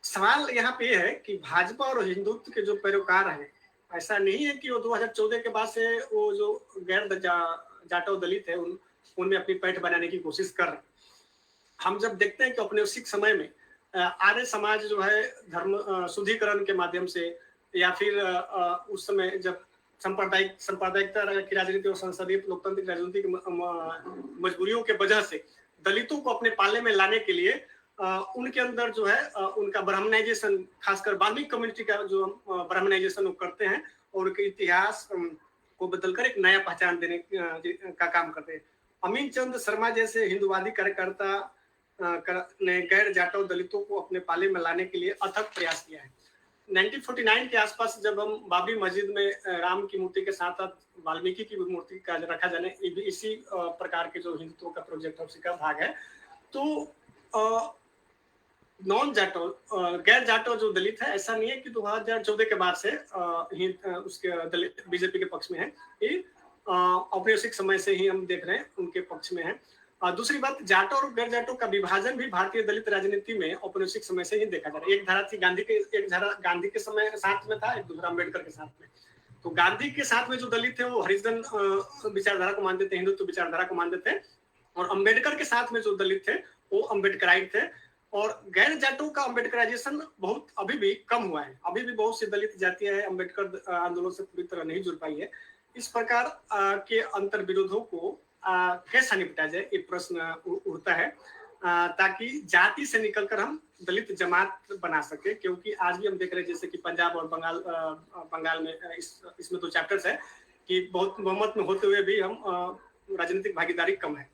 सवाल यहाँ पे है कि भाजपा और हिंदुत्व के जो पैरोकार हैं, ऐसा नहीं है कि वो 2014 के बाद से वो जो गैर जाटो दलित है उनमें अपनी पैठ बनाने की कोशिश कर रहे। हम जब देखते हैं कि औपनिवेशिक समय में आर्य समाज जो है धर्म शुद्धिकरण के माध्यम से, या फिर उस समय जब सांप्रदायिकता की राजनीति और संसदीय लोकतांत्रिक राजनीति की मजबूरियों के वजह से दलितों को अपने पाले में लाने के लिए उनके अंदर जो है उनका ब्राह्मणाइजेशन, खासकर वाल्मीकि कम्युनिटी का जो ब्राह्मणाइजेशन वो करते हैं और उनके इतिहास को बदलकर एक नया पहचान देने का काम करते हैं। अमीन चंद शर्मा जैसे हिंदुवादी कार्यकर्ता ने गैर जाटव दलितों को अपने पाले में लाने के लिए अथक प्रयास किया है। 1949 के आसपास जब हम बाबरी मस्जिद में राम की मूर्ति के साथ साथ वाल्मीकि की मूर्ति का रखा जाने, इसी प्रकार के जो हिंदुत्व का प्रोजेक्ट है उसी का भाग है। तो नॉन जाटो गैर जाटो जो दलित है, ऐसा नहीं है कि 2014 के बाद से उसके दलित बीजेपी के पक्ष में है, ये औपनिवेशिक समय से ही हम देख रहे हैं उनके पक्ष में है। दूसरी बात, जाटो और गैर जाटो का विभाजन भी भारतीय दलित राजनीति में औपनिवेशिक समय से ही देखा जा रहा है। एक धारा थी एक धारा गांधी के समय साथ में था, एक दूसरा अम्बेडकर के साथ में। तो गांधी के साथ में जो दलित थे वो हरिजन विचारधारा को मानते थे, हिंदुत्व विचारधारा को मानते थे, और अम्बेडकर के साथ में जो दलित थे वो अम्बेडकराइट थे। और गैर जाटों का अम्बेडकराइजेशन बहुत अभी भी कम हुआ है, अभी भी बहुत सी दलित जातियां हैं अम्बेडकर आंदोलन से पूरी तरह नहीं जुड़ पाई है। इस प्रकार के अंतर विरोधों को कैसा निपटा जाए, ये प्रश्न उठता है, ताकि जाति से निकलकर हम दलित जमात बना सके। क्योंकि आज भी हम देख रहे हैं जैसे कि पंजाब और बंगाल में इसमें 2 चैप्टर्स है कि बहुत बहुमत में होते हुए भी हम राजनीतिक भागीदारी कम है।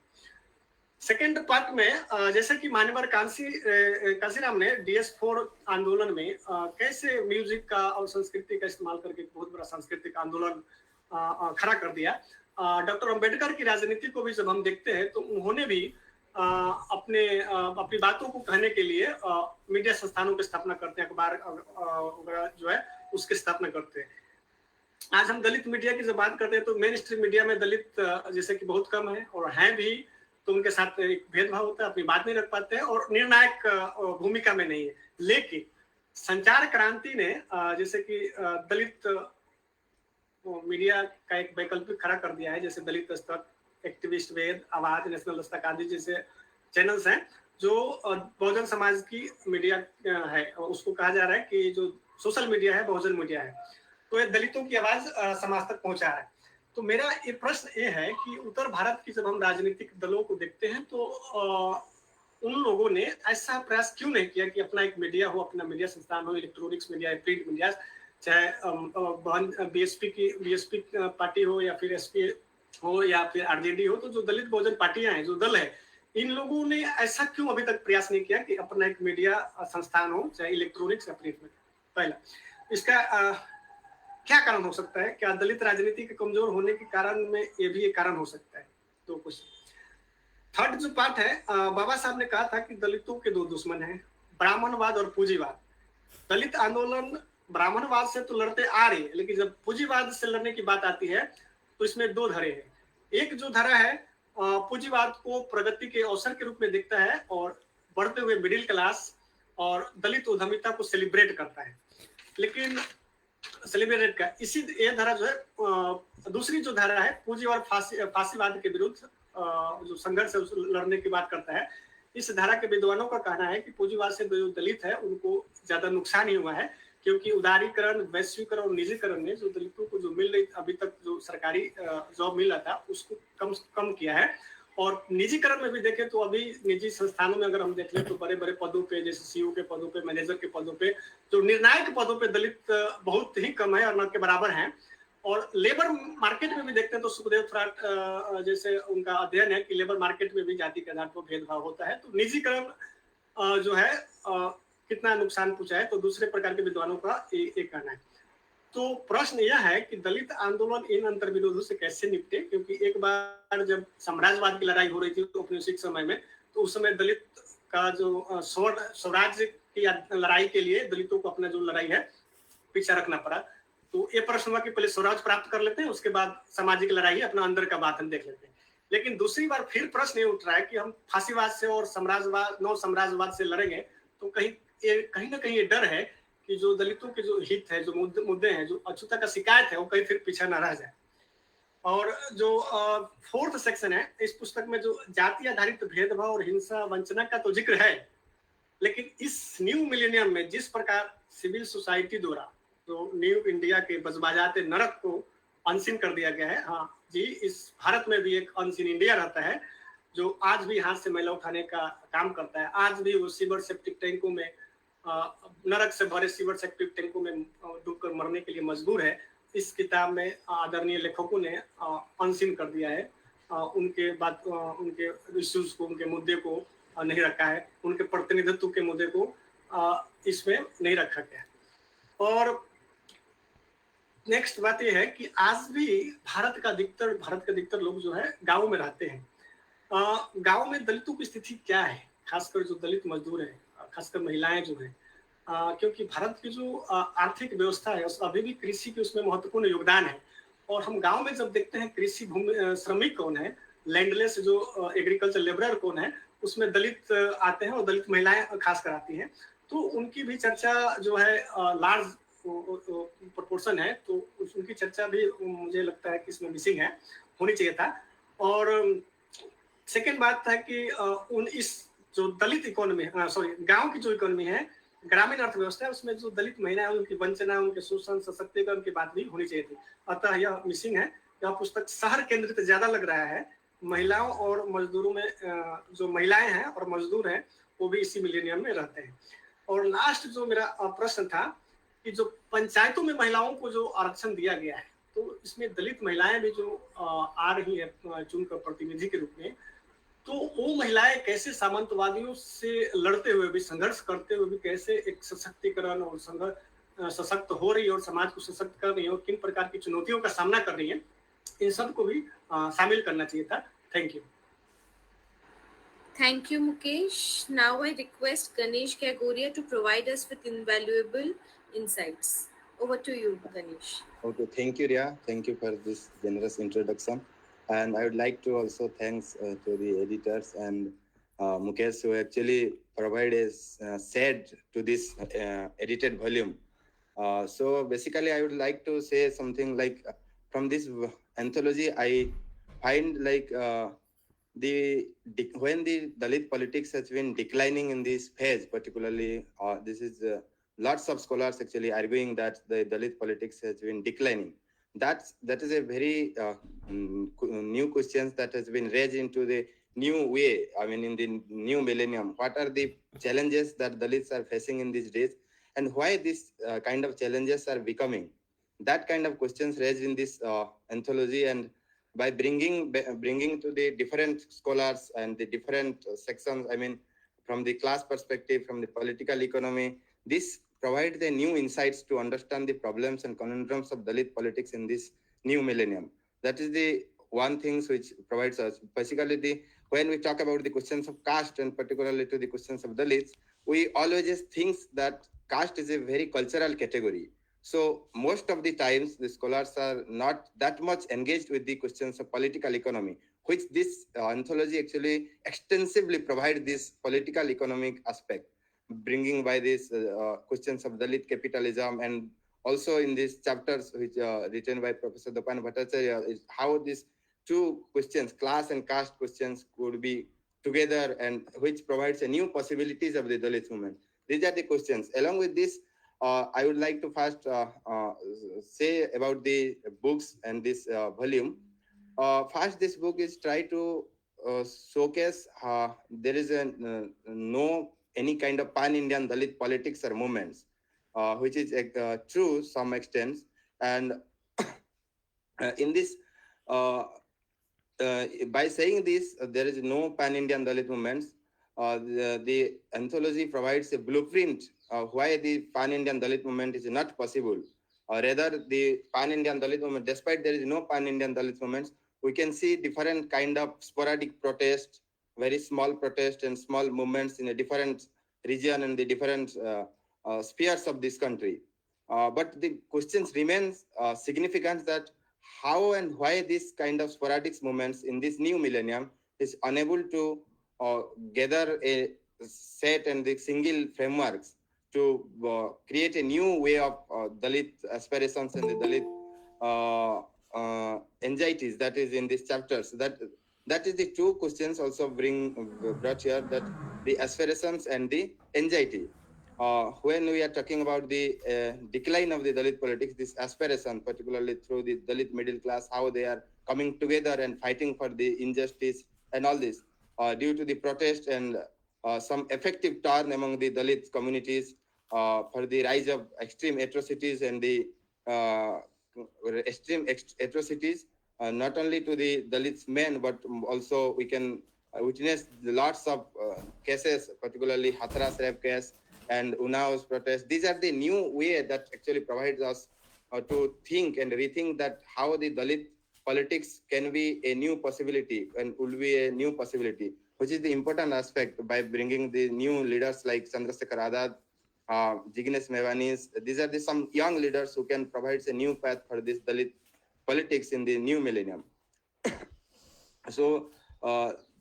सेकेंड पार्ट में जैसे कि मान्यवर कांसीराम ने DS4 आंदोलन में कैसे म्यूजिक का और संस्कृति का इस्तेमाल करके एक बहुत बड़ा सांस्कृतिक आंदोलन खड़ा कर दिया। डॉक्टर अंबेडकर की राजनीति को भी जब हम देखते हैं तो उन्होंने भी अपनी बातों को कहने के लिए मीडिया संस्थानों की स्थापना करते हैं, अखबार वगैरह जो है उसकी स्थापना करते हैं। आज हम दलित मीडिया की जब बात करते हैं तो मेन स्ट्रीम मीडिया में दलित जैसे कि बहुत कम है, और हैं भी तो उनके साथ एक भेदभाव होता है, अपनी बात नहीं रख पाते हैं और निर्णायक भूमिका में नहीं है। लेकिन संचार क्रांति ने जैसे कि दलित मीडिया का एक वैकल्पिक खड़ा कर दिया है, जैसे दलित दस्तक, एक्टिविस्ट वेद, आवाज, नेशनल दस्तक आदि जैसे चैनल्स हैं जो बहुजन समाज की मीडिया है। उसको कहा जा रहा है कि जो सोशल मीडिया है बहुजन मीडिया है, तो ये दलितों की आवाज समाज तक पहुंचा है। तो मेरा ये प्रश्न ये है कि उत्तर भारत की जब हम राजनीतिक दलों को देखते हैं तो उन लोगों ने ऐसा प्रयास क्यों नहीं किया कि अपना एक मीडिया हो, अपना मीडिया संस्थान हो, इलेक्ट्रॉनिक्स मीडिया, प्रिंट मीडिया, चाहे बीएसपी पार्टी हो या फिर एसपी हो या फिर आरजेडी हो, तो जो दलित बहुजन पार्टियां हैं, जो दल है, इन लोगों ने ऐसा क्यों अभी तक प्रयास नहीं किया कि अपना एक मीडिया संस्थान हो, चाहे इलेक्ट्रॉनिक्स या प्रिंट में। पहला, इसका क्या कारण हो सकता है? क्या दलित राजनीति के कमजोर होने के कारण में ये भी एक कारण हो सकता है? तो कुछ थर्ड जो पार्ट है, बाबा साहब ने कहा था कि दलितों के 2 दुश्मन हैं, ब्राह्मणवाद और पूंजीवाद। दलित आंदोलन ब्राह्मणवाद से तो लड़ते आ रहे हैं, लेकिन जब पूंजीवाद से लड़ने की बात आती है तो इसमें 2 धड़े हैं। एक जो धड़ा है पूंजीवाद को प्रगति के अवसर के रूप में देखता है और बढ़ते हुए मिडिल क्लास और दलित उद्यमिता को सेलिब्रेट करता है, लेकिन सेलिब्रेट का इसी ये धारा जो है। दूसरी जो धारा है पूंजी और फांसीवाद के विरुद्ध जो संघर्ष लड़ने की बात करता है। इस धारा के विद्वानों का कहना है कि पूंजीवाद से जो दलित है उनको ज्यादा नुकसान ही हुआ है, क्योंकि उदारीकरण, वैश्वीकरण और निजीकरण ने जो दलितों को जो मिल रही अभी तक जो सरकारी जॉब मिल रहा था उसको कम किया है। और निजीकरण में भी देखें तो अभी निजी संस्थानों में अगर हम देख लें तो बड़े बड़े पदों पे, जैसे सीईओ के पदों पे, मैनेजर के पदों पे, जो निर्णायक पदों पे दलित बहुत ही कम है और न के बराबर हैं। और लेबर मार्केट में भी देखते हैं तो सुखदेव फ्राट जैसे उनका अध्ययन है कि लेबर मार्केट में भी जाति के आधार पर भेदभाव होता है। तो निजीकरण जो है कितना नुकसान पहुंचा है, तो दूसरे प्रकार के विद्वानों का एक कहना है। तो प्रश्न यह है कि दलित आंदोलन इन अंतर विरोधों से कैसे निपटे, क्योंकि एक बार जब साम्राज्यवाद की लड़ाई हो रही थी तो औपनिवेशिक समय में, तो उस समय दलित का जो स्वराज्य की लड़ाई के लिए दलितों को अपना जो लड़ाई है पीछा रखना पड़ा। तो ये प्रश्न हुआ कि पहले स्वराज प्राप्त कर लेते हैं, उसके बाद सामाजिक लड़ाई अपना अंदर का बात हम देख लेते हैं। लेकिन दूसरी बार फिर प्रश्न ये उठ रहा है कि हम फांसीवाद से और नव साम्राज्यवाद से लड़ेंगे तो कहीं ना कहीं ये डर है कि जो दलितों के जो हित है, जो मुद्दे हैं, जो अछूता का शिकायत है, वो कहीं फिर पीछे ना रह जाए। और जो 4th सेक्शन है इस पुस्तक में, जो जाति आधारित भेदभाव और हिंसा वंचना का तो जिक्र है, लेकिन इस न्यू मिलेनियम में जिस प्रकार सिविल सोसाइटी द्वारा जो न्यू इंडिया के बजबाजाते नरक को अनसीन कर दिया गया है। हाँ जी, इस भारत में भी एक अनसीन इंडिया रहता है जो आज भी हाथ से मैला उठाने का काम करता है। आज भी वो सीवर सेप्टिक टैंकों में, नरक से भरे सीवर सेप्टिक टैंकों में डूबकर मरने के लिए मजबूर है। इस किताब में आदरणीय लेखकों ने अनसीन कर दिया है, उनके इश्यूज को, उनके मुद्दे को नहीं रखा है, उनके प्रतिनिधित्व के मुद्दे को इसमें नहीं रखा गया है। और नेक्स्ट बात यह है कि आज भी भारत के अधिकतर लोग जो है गाँव में रहते हैं। गाँव में दलितों की स्थिति क्या है, खासकर जो दलित मजदूर है, खासकर महिलाएं जो है, क्योंकि भारत की जो आर्थिक व्यवस्था है अभी भी कृषि के उसमें महत्वपूर्ण योगदान है। और हम गांव में जब देखते हैं कृषि भूमि श्रमिक कौन है, लैंडलेस जो एग्रीकल्चर लेबरर कौन है, उसमें दलित आते हैं और दलित महिलाएं खासकर आती हैं। तो उनकी भी चर्चा जो है लार्ज प्रोपोर्शन है, तो उनकी चर्चा भी मुझे लगता है कि इसमें मिसिंग है, होनी चाहिए था। और सेकेंड बात था कि इस जो दलित इकोनॉमी गांव की जो इकोनॉमी है, ग्रामीण अर्थव्यवस्था है, उसमें जो दलित महिलाएं उनकी वंचना, उनके शोषण, सशक्तिकरण की बात भी होनी चाहिए थी। अतः यह मिसिंग है। यह पुस्तक शहर केंद्रित ज्यादा लग रहा है। महिलाओं और मजदूरों में जो महिलाएं हैं और मजदूर हैं वो भी इसी मिलेनियम में रहते हैं। और लास्ट जो मेरा प्रश्न था कि जो पंचायतों में महिलाओं को जो आरक्षण दिया गया है, तो इसमें दलित महिलाएं भी जो आ रही है चुनकर प्रतिनिधि के रूप में, तो वो महिलाएं कैसे सामंतवादियों से लड़ते हुए भी, संघर्ष करते हुए भी कैसे एक सशक्तिकरण और सशक्त हो रही है और समाज को सशक्त कर रही है और किन प्रकार की चुनौतियों का सामना कर रही है, इन सब को भी शामिल करना चाहिए था। Thank you. Thank you, Mukesh. Now I request Ganesh Gaigouria to provide us with invaluable insights. Over to you, Ganesh. Okay, thank you, Riya. Thank you for this generous introduction. And I would like to also thanks to the editors and Mukesh, who actually provided said to this edited volume. So basically, I would like to say something like from this anthology, I find like when the Dalit politics has been declining in this phase, particularly, this is lots of scholars actually arguing that the Dalit politics has been declining. That is a very new questions that has been raised into the new way. I mean, in the new millennium, what are the challenges that Dalits are facing in these days, and why these kind of challenges are becoming? That kind of questions raised in this anthology, and by bringing to the different scholars and the different sections, I mean, from the class perspective, from the political economy, this provides the new insights to understand the problems and conundrums of Dalit politics in this new millennium. That is the one thing which provides us. Basically, when we talk about the questions of caste and particularly to the questions of Dalits, we always think that caste is a very cultural category. So most of the times, the scholars are not that much engaged with the questions of political economy, which this anthology actually extensively provides this political economic aspect, bringing by these questions of Dalit capitalism, and also in these chapters which are written by Professor Dopan Bhattacharya is how these two questions, class and caste questions, could be together, and which provides a new possibilities of the Dalit movement. These are the questions. Along with this, I would like to first say about the books and this volume. First, this book is try to showcase there is no any kind of pan-Indian Dalit politics or movements, which is true to some extent. And in this, by saying this, there is no pan-Indian Dalit movements. The anthology provides a blueprint why the pan-Indian Dalit movement is not possible. Rather, the pan-Indian Dalit movement, despite there is no pan-Indian Dalit movements, we can see different kind of sporadic protests, very small protests and small movements in a different region and the different spheres of this country. But the questions remains significant that how and why this kind of sporadic movements in this new millennium is unable to gather a set and the single frameworks to create a new way of Dalit aspirations and the Dalit anxieties that is in these chapters. That is the two questions also brought here, that the aspirations and the anxiety. When we are talking about the decline of the Dalit politics, this aspiration, particularly through the Dalit middle class, how they are coming together and fighting for the injustice and all this, due to the protest and some effective turn among the Dalit communities for the rise of extreme atrocities and the extreme atrocities, not only to the Dalits men, but also we can witness lots of cases, particularly Hathras rape case and Unnav's protest. These are the new way that actually provides us to think and rethink that how the Dalit politics can be a new possibility and will be a new possibility, which is the important aspect by bringing the new leaders like Chandrasekhar Azad, Jignesh Mevanis. These are some young leaders who can provide a new path for this Dalit politics in the new millennium. So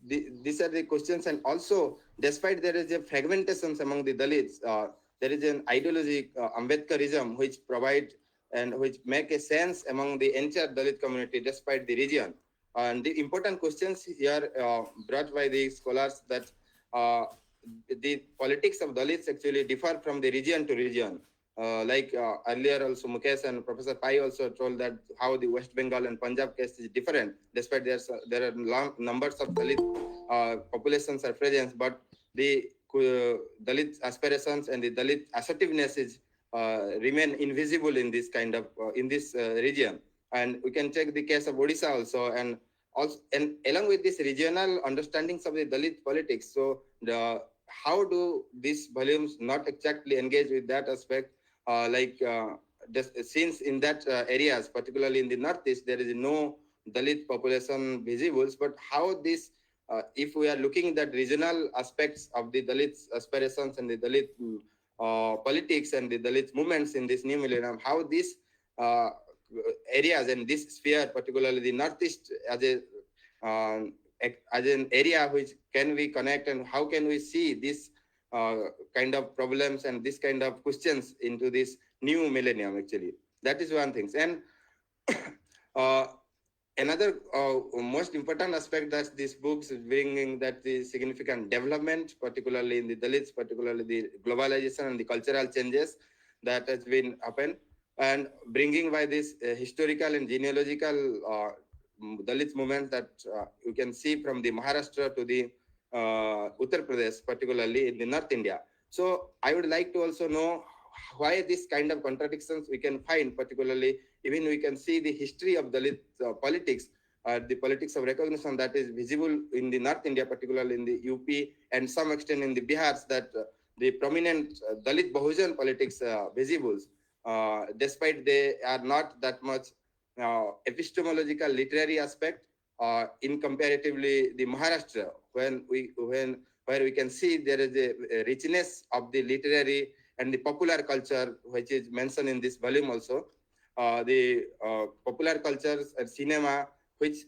these are the questions, and also despite there is a fragmentation among the Dalits, there is an ideology, Ambedkarism, which provide and which make a sense among the entire Dalit community despite the region. And the important questions here brought by the scholars that the politics of Dalits actually differ from the region to region. Like earlier also Mukesh and Professor Pai also told that how the West Bengal and Punjab case is different, despite there are long numbers of Dalit populations are present, but the Dalit aspirations and the Dalit assertiveness is remain invisible in this kind of in this region. And we can take the case of Odisha also, and along with this regional understandings of the Dalit politics. So how do these volumes not exactly engage with that aspect? Since in that areas, particularly in the northeast, there is no Dalit population visible, but how this, if we are looking at regional aspects of the Dalit aspirations and the Dalit politics and the Dalit movements in this new millennium, how these areas and this sphere, particularly the northeast, as an area which can we connect, and how can we see this kind of problems and this kind of questions into this new millennium? Actually, that is one thing. And another most important aspect that this book is bringing, that the significant development, particularly in the Dalits, particularly the globalization and the cultural changes that has been happened, and bringing by this historical and genealogical Dalit movement that you can see from the Maharashtra to the Uttar Pradesh, particularly in the North India. So I would like to also know why this kind of contradictions we can find, particularly even we can see the history of Dalit politics, the politics of recognition that is visible in the North India, particularly in the UP and some extent in the Bihar, that the prominent Dalit Bahujan politics visible, despite they are not that much epistemological literary aspect in comparatively the Maharashtra, where we can see there is a richness of the literary and the popular culture, which is mentioned in this volume also. The popular cultures and cinema, which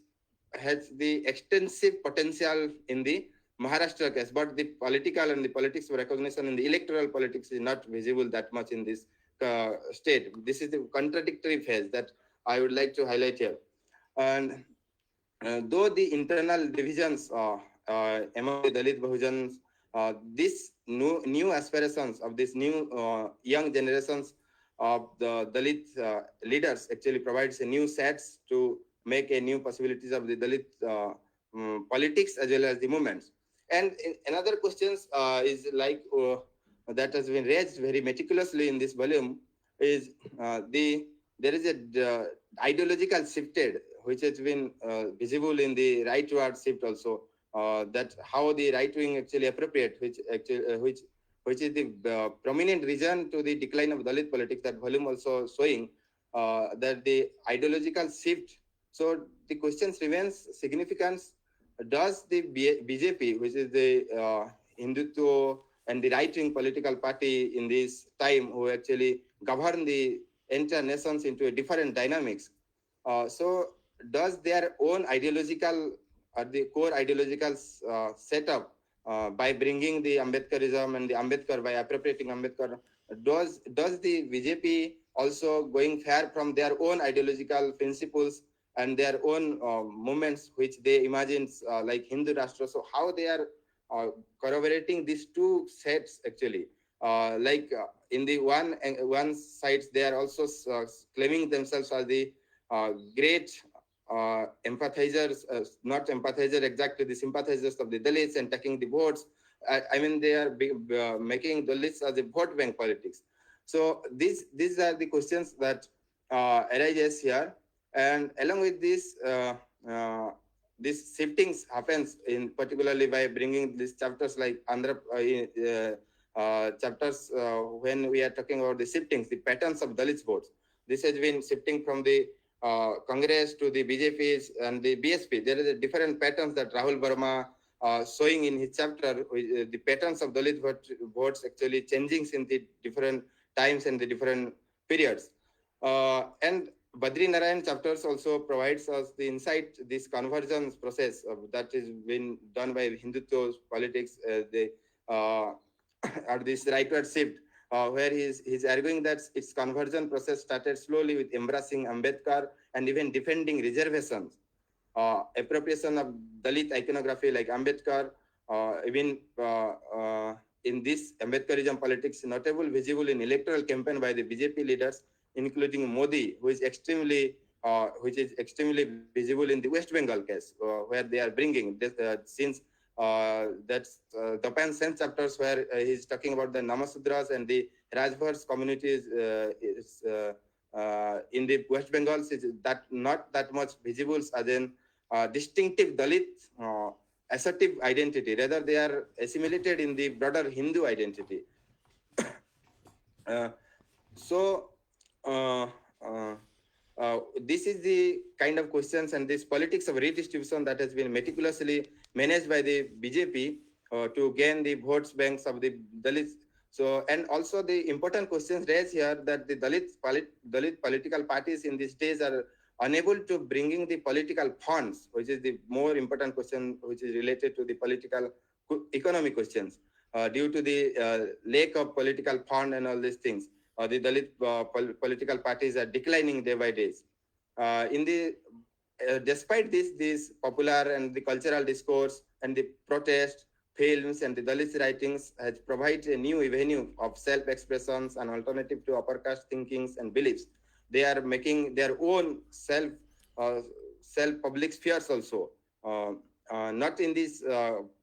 has the extensive potential in the Maharashtra case, but the political and the politics of recognition in the electoral politics is not visible that much in this state. This is the contradictory phase that I would like to highlight here. And though the internal divisions among the Dalit Bahujans, these new aspirations of these new young generations of the Dalit leaders actually provides a new sets to make a new possibilities of the Dalit politics as well as the movements. And another questions is like that has been raised very meticulously in this volume is there is a ideological shifted which has been visible in the rightward shift also, that how the right wing actually appropriate, which is the prominent reason to the decline of Dalit politics. That volume also showing that the ideological shift. So the question remains significance. Does the BJP, which is the Hindutva and the right-wing political party in this time, who actually govern the entire nations into a different dynamics, so does their own ideological or the core ideological setup by bringing the Ambedkarism and the Ambedkar, by appropriating Ambedkar, does the BJP also going far from their own ideological principles and their own movements which they imagine like Hindu Rashtra? So how they are corroborating these two sets actually, in the one side they are also claiming themselves as the great empathizers, not empathizers exactly, the sympathizers of the Dalits and taking the votes. I mean, they are making Dalits as a vote bank politics. So these are the questions that arises here, and along with this, this shiftings happens in particularly by bringing these chapters like chapters when we are talking about the shiftings, the patterns of Dalits votes. This has been shifting from the Congress to the BJP and the BSP. There is a different patterns that Rahul Verma showing in his chapter, the patterns of Dalit votes actually changing in the different times and the different periods. And Badri Narayan chapters also provides us the insight, this convergence process that is been done by Hindutva politics, or this rightward shift, where he's arguing that its conversion process started slowly with embracing Ambedkar and even defending reservations, appropriation of Dalit iconography like Ambedkar, even in this Ambedkarism politics, notable visible in electoral campaign by the BJP leaders, including Modi, which is extremely visible in the West Bengal case, where they are bringing this, since that's Japan Sense chapters where he's talking about the Namasudras and the Rajvars communities in the West Bengal, is that not that much visible as in distinctive Dalit assertive identity. Rather, they are assimilated in the broader Hindu identity. This is the kind of questions and this politics of redistribution that has been meticulously managed by the BJP to gain the votes banks of the Dalits. So, and also the important questions raised here that the Dalit political parties in these days are unable to bringing the political funds, which is the more important question, which is related to the political economic questions, due to the lack of political fund and all these things. The Dalit political parties are declining day by day. Despite this popular and the cultural discourse and the protest, films and the Dalit writings has provided a new avenue of self-expressions and alternative to upper caste thinkings and beliefs. They are making their own self public spheres also. Not in this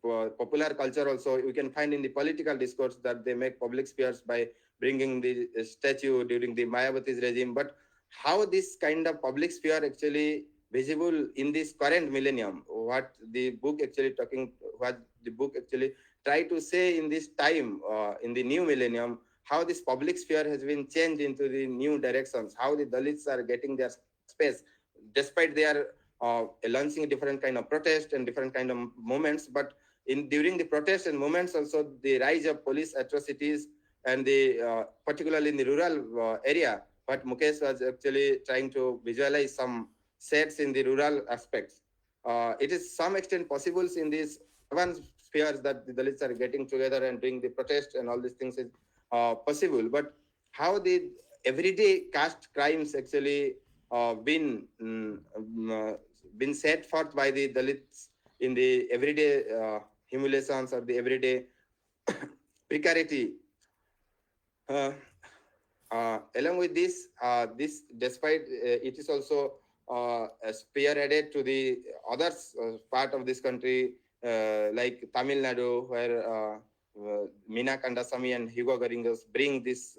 popular culture also, you can find in the political discourse that they make public spheres by bringing the statue during the Mayawati's regime. But how this kind of public sphere actually visible in this current millennium, what the book actually try to say in this time, in the new millennium, how this public sphere has been changed into the new directions, how the Dalits are getting their space, despite they are launching different kind of protest and different kind of movements. But during the protests and movements also, the rise of police atrocities and the particularly in the rural area, but Mukesh was actually trying to visualize some sets in the rural aspects. It is some extent possible in these urban spheres that the Dalits are getting together and doing the protest and all these things is possible. But how the everyday caste crimes actually been set forth by the Dalits in the everyday humiliations or the everyday precarity. Along with this, despite it is also spearheaded to the other part of this country, like Tamil Nadu, where Meena Kandasamy and Hugo Garingas bring this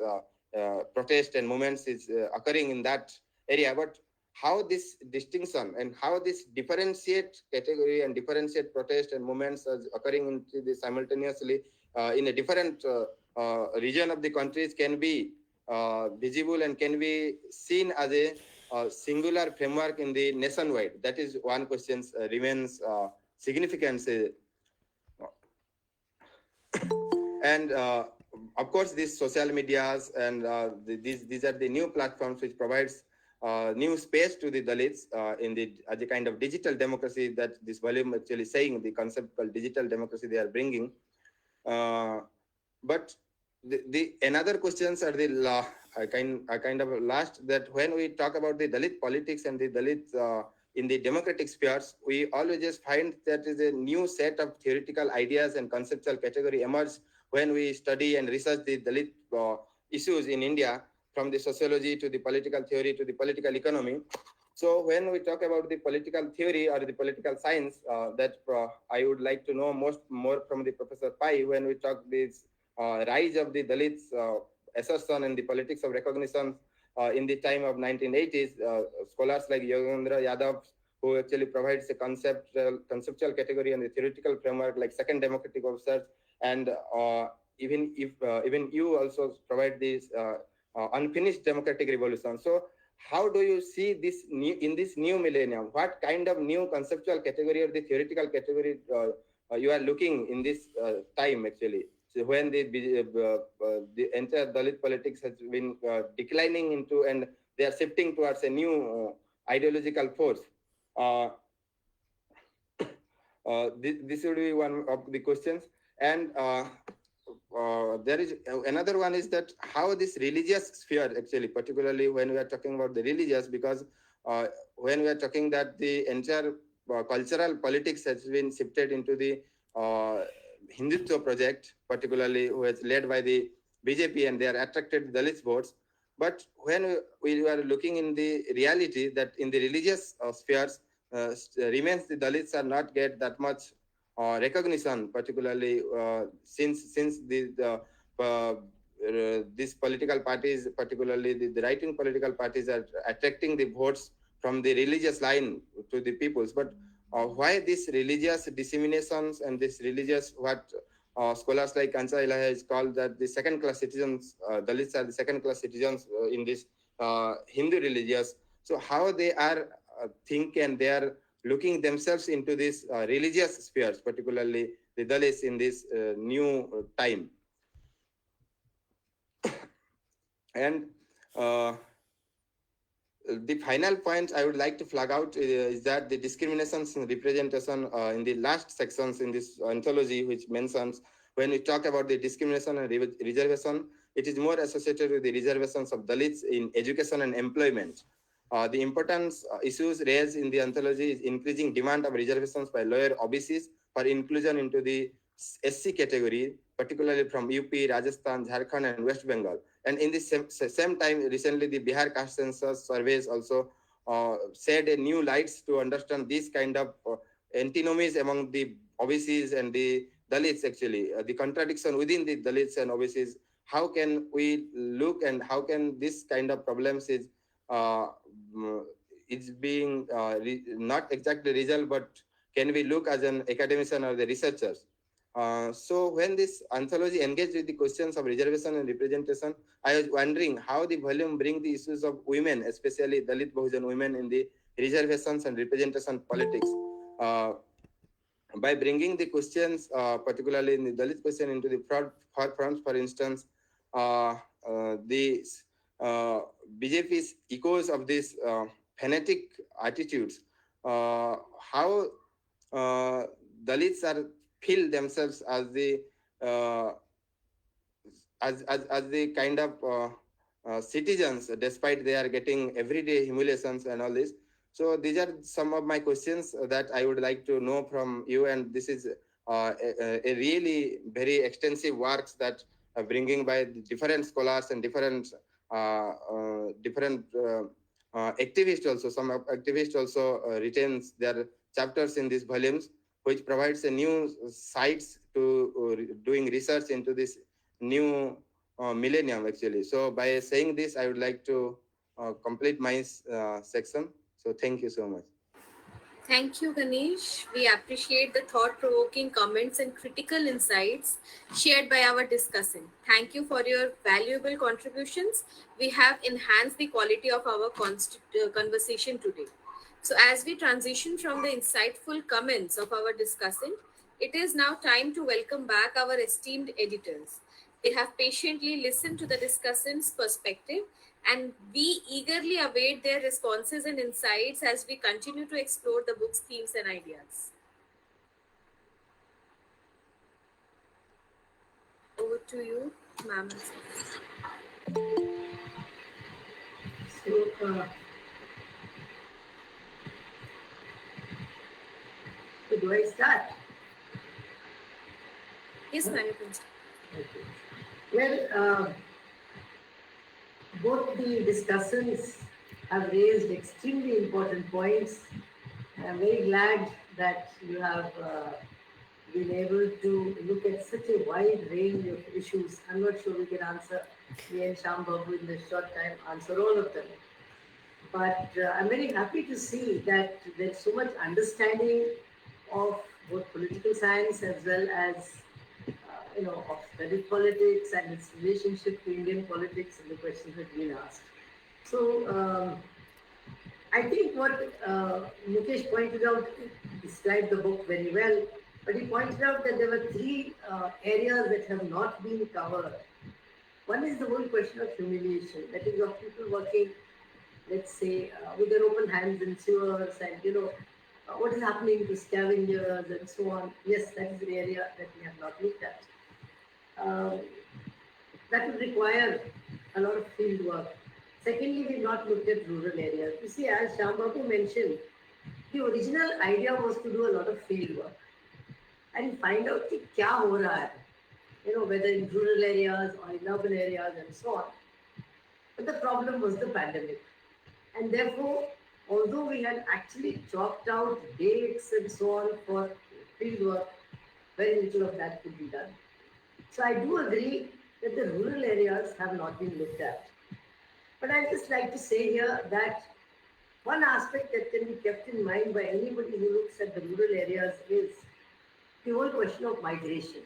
protest and movements is occurring in that area. But how this distinction and how this differentiate category and differentiate protest and movements are occurring into the simultaneously in a different region of the countries can be visible and can be seen as a singular framework in the nationwide. That is one question remains significant. And of course, these social medias and these are the new platforms which provides new space to the Dalits in the as a kind of digital democracy that this volume actually saying, the concept called digital democracy they are bringing. But the another questions are the kind of last, that when we talk about the Dalit politics and the Dalit in the democratic spheres, we always just find that is a new set of theoretical ideas and conceptual category emerge when we study and research the Dalit issues in India, from the sociology to the political theory to the political economy. So when we talk about the political theory or the political science, that I would like to know more from the Professor Pai, when we talk this rise of the Dalits assertion and the politics of recognition in the time of 1980s, scholars like Yogendra Yadav, who actually provides a conceptual category and the theoretical framework like second democratic officers, and even you also provide this unfinished democratic revolution. So how do you see this in this new millennium? What kind of new conceptual category or the theoretical category you are looking in this time actually? So when the entire Dalit politics has been declining into, and they are shifting towards a new ideological force. This would be one of the questions. And there is another one, is that how this religious sphere actually, particularly when we are talking about the religious, because when we are talking that the entire cultural politics has been shifted into the Hindutva project, particularly who is led by the BJP, and they are attracted Dalits votes. But when we are looking in the reality, that in the religious spheres remains the Dalits are not get that much recognition, particularly since these political parties, particularly the right-wing political parties, are attracting the votes from the religious line to the peoples. But why these religious disseminations and this religious, what scholars like Kansa Ilaha has called that the second-class citizens, Dalits are the second-class citizens in this Hindu religious. So how they are think, and they are looking themselves into these religious spheres, particularly the Dalits in this new time. And the final point I would like to flag out is that the discriminations and representation in the last sections in this anthology, which mentions when we talk about the discrimination and reservation, it is more associated with the reservations of Dalits in education and employment. The important issues raised in the anthology is increasing demand of reservations by lower OBCs for inclusion into the SC category, particularly from UP, Rajasthan, Jharkhand, and West Bengal. And in the same time, recently the Bihar Caste Census surveys also shed a new lights to understand these kind of antinomies among the OBCs and the Dalits actually, the contradiction within the Dalits and OBCs. How can we look, and how can this kind of problems is it's being not exactly resolved, but can we look as an academician or the researchers? So when this anthology engaged with the questions of reservation and representation, I was wondering how the volume bring the issues of women, especially Dalit Bahujan women, in the reservations and representation politics. By bringing the questions, particularly in the Dalit question, into the forefront, for instance, the BJP's echoes of these fanatic attitudes, how Dalits are feel themselves as the as the kind of citizens, despite they are getting everyday humiliations and all this. So these are some of my questions that I would like to know from you, and this is a really very extensive works that are bringing by different scholars and different activists also. Some activists also retains their chapters in these volumes, which provides a new sites to doing research into this new millennium actually. So by saying this, I would like to complete my section. So thank you so much. Thank you, Ganesh. We appreciate the thought-provoking comments and critical insights shared by our discussant. Thank you for your valuable contributions. We have enhanced the quality of our conversation today. So as we transition from the insightful comments of our discussant, it is now time to welcome back our esteemed editors. They have patiently listened to the discussant's perspective, and we eagerly await their responses and insights as we continue to explore the book's themes and ideas. Over to you, ma'am. So do I start? Yes, ma'am, you can start. Okay. Well, both the discussants have raised extremely important points. I'm very glad that you have been able to look at such a wide range of issues. I'm not sure we can answer, me and Shyam Babu in this short time, answer all of them. But I'm very happy to see that there's so much understanding of both political science as well as of Dalit politics and its relationship to Indian politics and the questions that have been asked. So I think what Mukesh pointed out described the book very well, but he pointed out that there were three areas that have not been covered. One is the whole question of humiliation, that is of people working, let's say, with their open hands in sewers and, what is happening to scavengers and so on. Yes, that is the area that we have not looked at. That would require a lot of field work. Secondly, we've not looked at rural areas. You see, as Shyam Babu mentioned, the original idea was to do a lot of field work and find out ki kya ho raha hai, whether in rural areas or in urban areas and so on. But the problem was the pandemic. And therefore, although we had actually chalked out dates and so on for field work, very little of that could be done. So I do agree that the rural areas have not been looked at. But I'd just like to say here that one aspect that can be kept in mind by anybody who looks at the rural areas is the whole question of migration.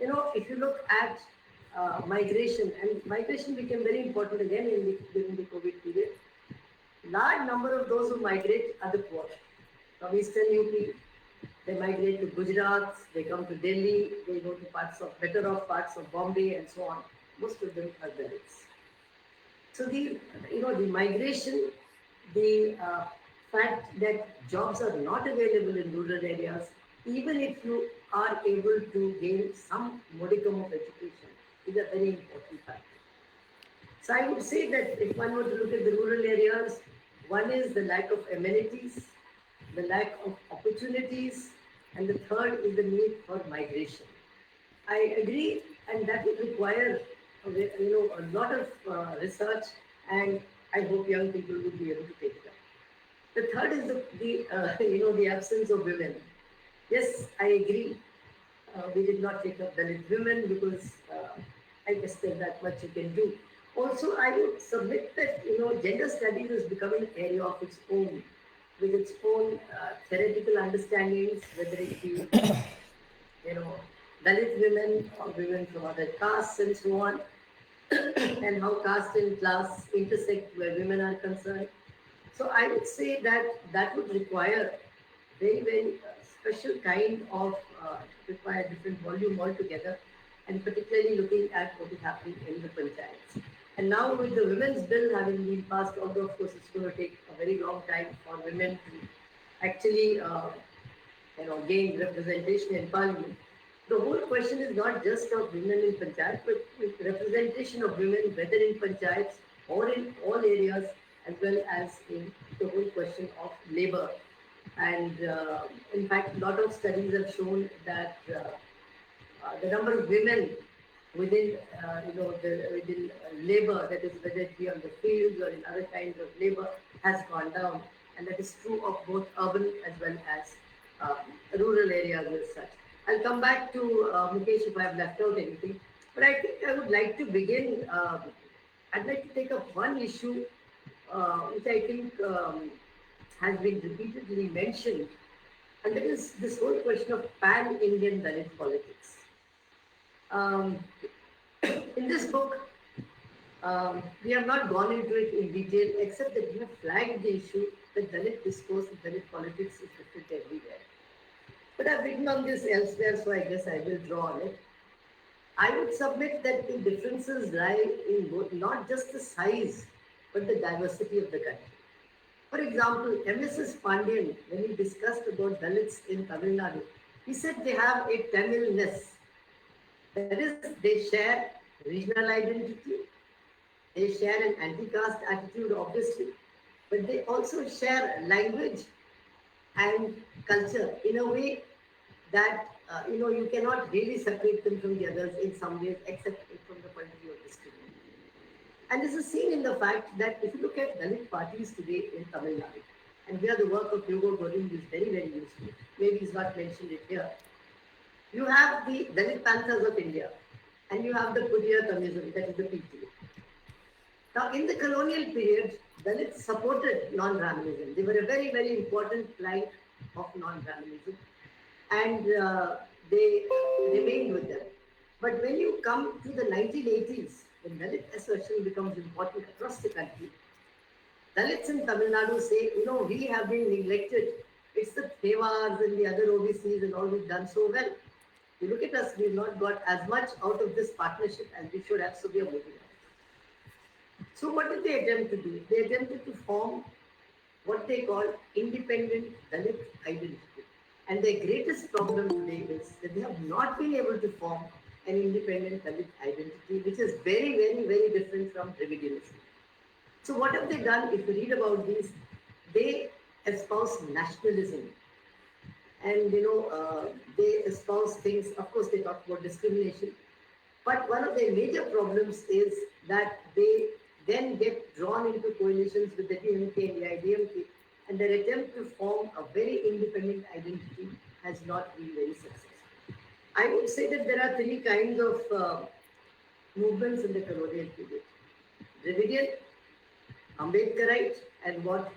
If you look at migration, and migration became very important again during the COVID period, large number of those who migrate are the poor. From Eastern UP, they migrate to Gujarat, they come to Delhi, they go to better off parts of Bombay and so on. Most of them are Dalits. So the migration, the fact that jobs are not available in rural areas, even if you are able to gain some modicum of education, is a very important factor. So I would say that if one were to look at the rural areas, one is the lack of amenities, the lack of opportunities, and the third is the need for migration. I agree, and that would require a lot of research, and I hope young people will be able to take it up. The third is the absence of women. Yes, I agree. We did not take up Dalit women because I guess there's that much you can do. Also, I would submit that gender studies is becoming an area of its own, with its own theoretical understandings, whether it be Dalit women or women from other castes and so on, and how caste and class intersect where women are concerned. So I would say that would require very, very special kind of require different volume altogether, and particularly looking at what is happening in the panchayats. And now with the women's bill having been passed, although of course it's going to take a very long time for women to actually gain representation in parliament. The whole question is not just of women in panchayats, but representation of women, whether in panchayats or in all areas, as well as in the whole question of labor. And in fact, a lot of studies have shown that the number of women within within labor, that is whether it be on the fields or in other kinds of labor, has gone down, and that is true of both urban as well as rural areas as such. I'll come back to Mukesh if I have left out anything, but I think I would like to begin. I'd like to take up one issue which I think has been repeatedly mentioned, and that is this whole question of pan-Indian Dalit politics. In this book, we have not gone into it in detail, except that we have flagged the issue that Dalit discourse and Dalit politics is different everywhere. But I've written on this elsewhere, so I guess I will draw on it. I would submit that the differences lie in both, not just the size, but the diversity of the country. For example, M.S.S. Pandian, when he discussed about Dalits in Tamil Nadu, he said they have a Tamilness. That is, they share regional identity, they share an anti-caste attitude, obviously, but they also share language and culture in a way that you cannot really separate them from the others in some ways, except from the point of view of discrimination. And this is seen in the fact that if you look at Dalit parties today in Tamil Nadu, and here the work of Hugo Gorin is very, very useful. Maybe he's not mentioned it here. You have the Dalit Panthers of India, and you have the Pudya Tamism, that is the PTA. Now, in the colonial period, Dalits supported non-Brahminism. They were a very, very important plank of non-Brahminism. And they remained with them. But when you come to the 1980s, when Dalit assertion becomes important across the country, Dalits in Tamil Nadu say, we have been neglected. It's the Thevars and the other OBCs and all we've done so well. You look at us, we've not got as much out of this partnership as we should have, so we are moving on. So what did they attempt to do? They attempted to form what they call independent Dalit identity. And their greatest problem today is that they have not been able to form an independent Dalit identity, which is very, very, very different from Dravidianism. So what have they done? If you read about these, they espouse nationalism. And, they espouse things, of course, they talk about discrimination. But one of their major problems is that they then get drawn into coalitions with the DMK and the IDMK, and their attempt to form a very independent identity has not been very successful. I would say that there are three kinds of movements in the colonial period: Dravidian, Ambedkarite, and what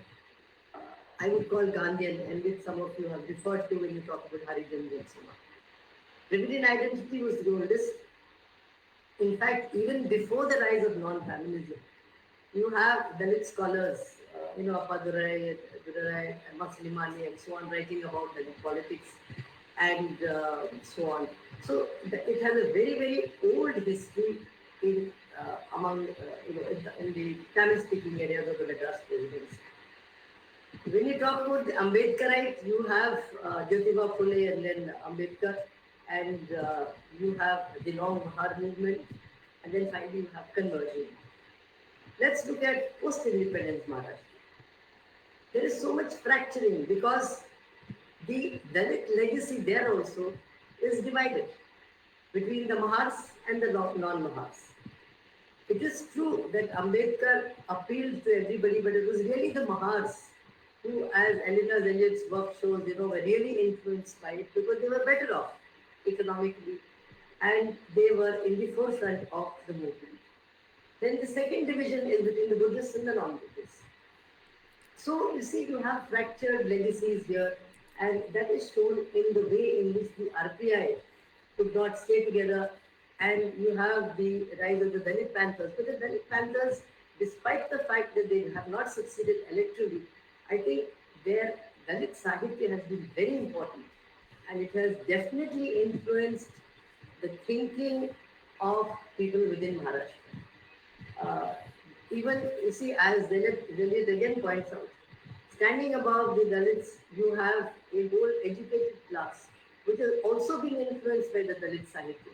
I would call Gandhian, and which some of you have referred to when you talk about Harijans and so on. Dravidian identity was the oldest. In fact, even before the rise of non-feminism, you have Dalit scholars, Appadurai, Durai, Maslimani, and so on, writing about Dalit politics and so on. So it has a very, very old history in in the Tamil-speaking areas of the Madras presidency. When you talk about the Ambedkarite, you have Jyotiba Phule and then Ambedkar, and you have the long Mahar movement, and then finally you have conversion. Let's look at post-independence Maharashtra. There is so much fracturing because the Dalit legacy there also is divided between the Mahars and the non-Mahars. It is true that Ambedkar appealed to everybody, but it was really the Mahars who, as Eleanor Elliott's work shows, were really influenced by it because they were better off economically and they were in the forefront of the movement. Then the second division is between the Buddhists and the non-Buddhists. So you see, you have fractured legacies here, and that is shown in the way in which the RPI could not stay together, and you have the rise of the Dalit Panthers. But the Dalit Panthers, despite the fact that they have not succeeded electorally, I think their Dalit Sahitya has been very important, and it has definitely influenced the thinking of people within Maharashtra. Even, you see, as Dalit again points out, standing above the Dalits, you have a whole educated class, which has also been influenced by the Dalit Sahitya.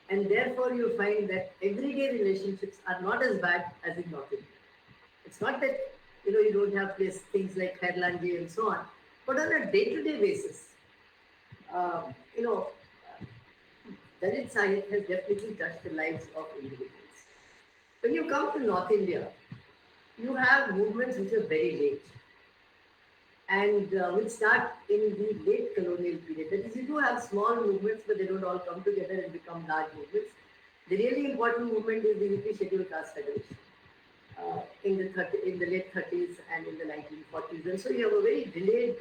And therefore, you find that everyday relationships are not as bad as in North India. It's not that, you don't have things like Khairlanji and so on, but on a day-to-day basis, Dalit Sahitya has definitely touched the lives of individuals. When you come to North India, you have movements which are very late and which start in the late colonial period. That is, you do have small movements, but they don't all come together and become large movements. The really important movement is the UP Scheduled Caste Federation in the late 30s and in the 1940s. And so you have a very delayed,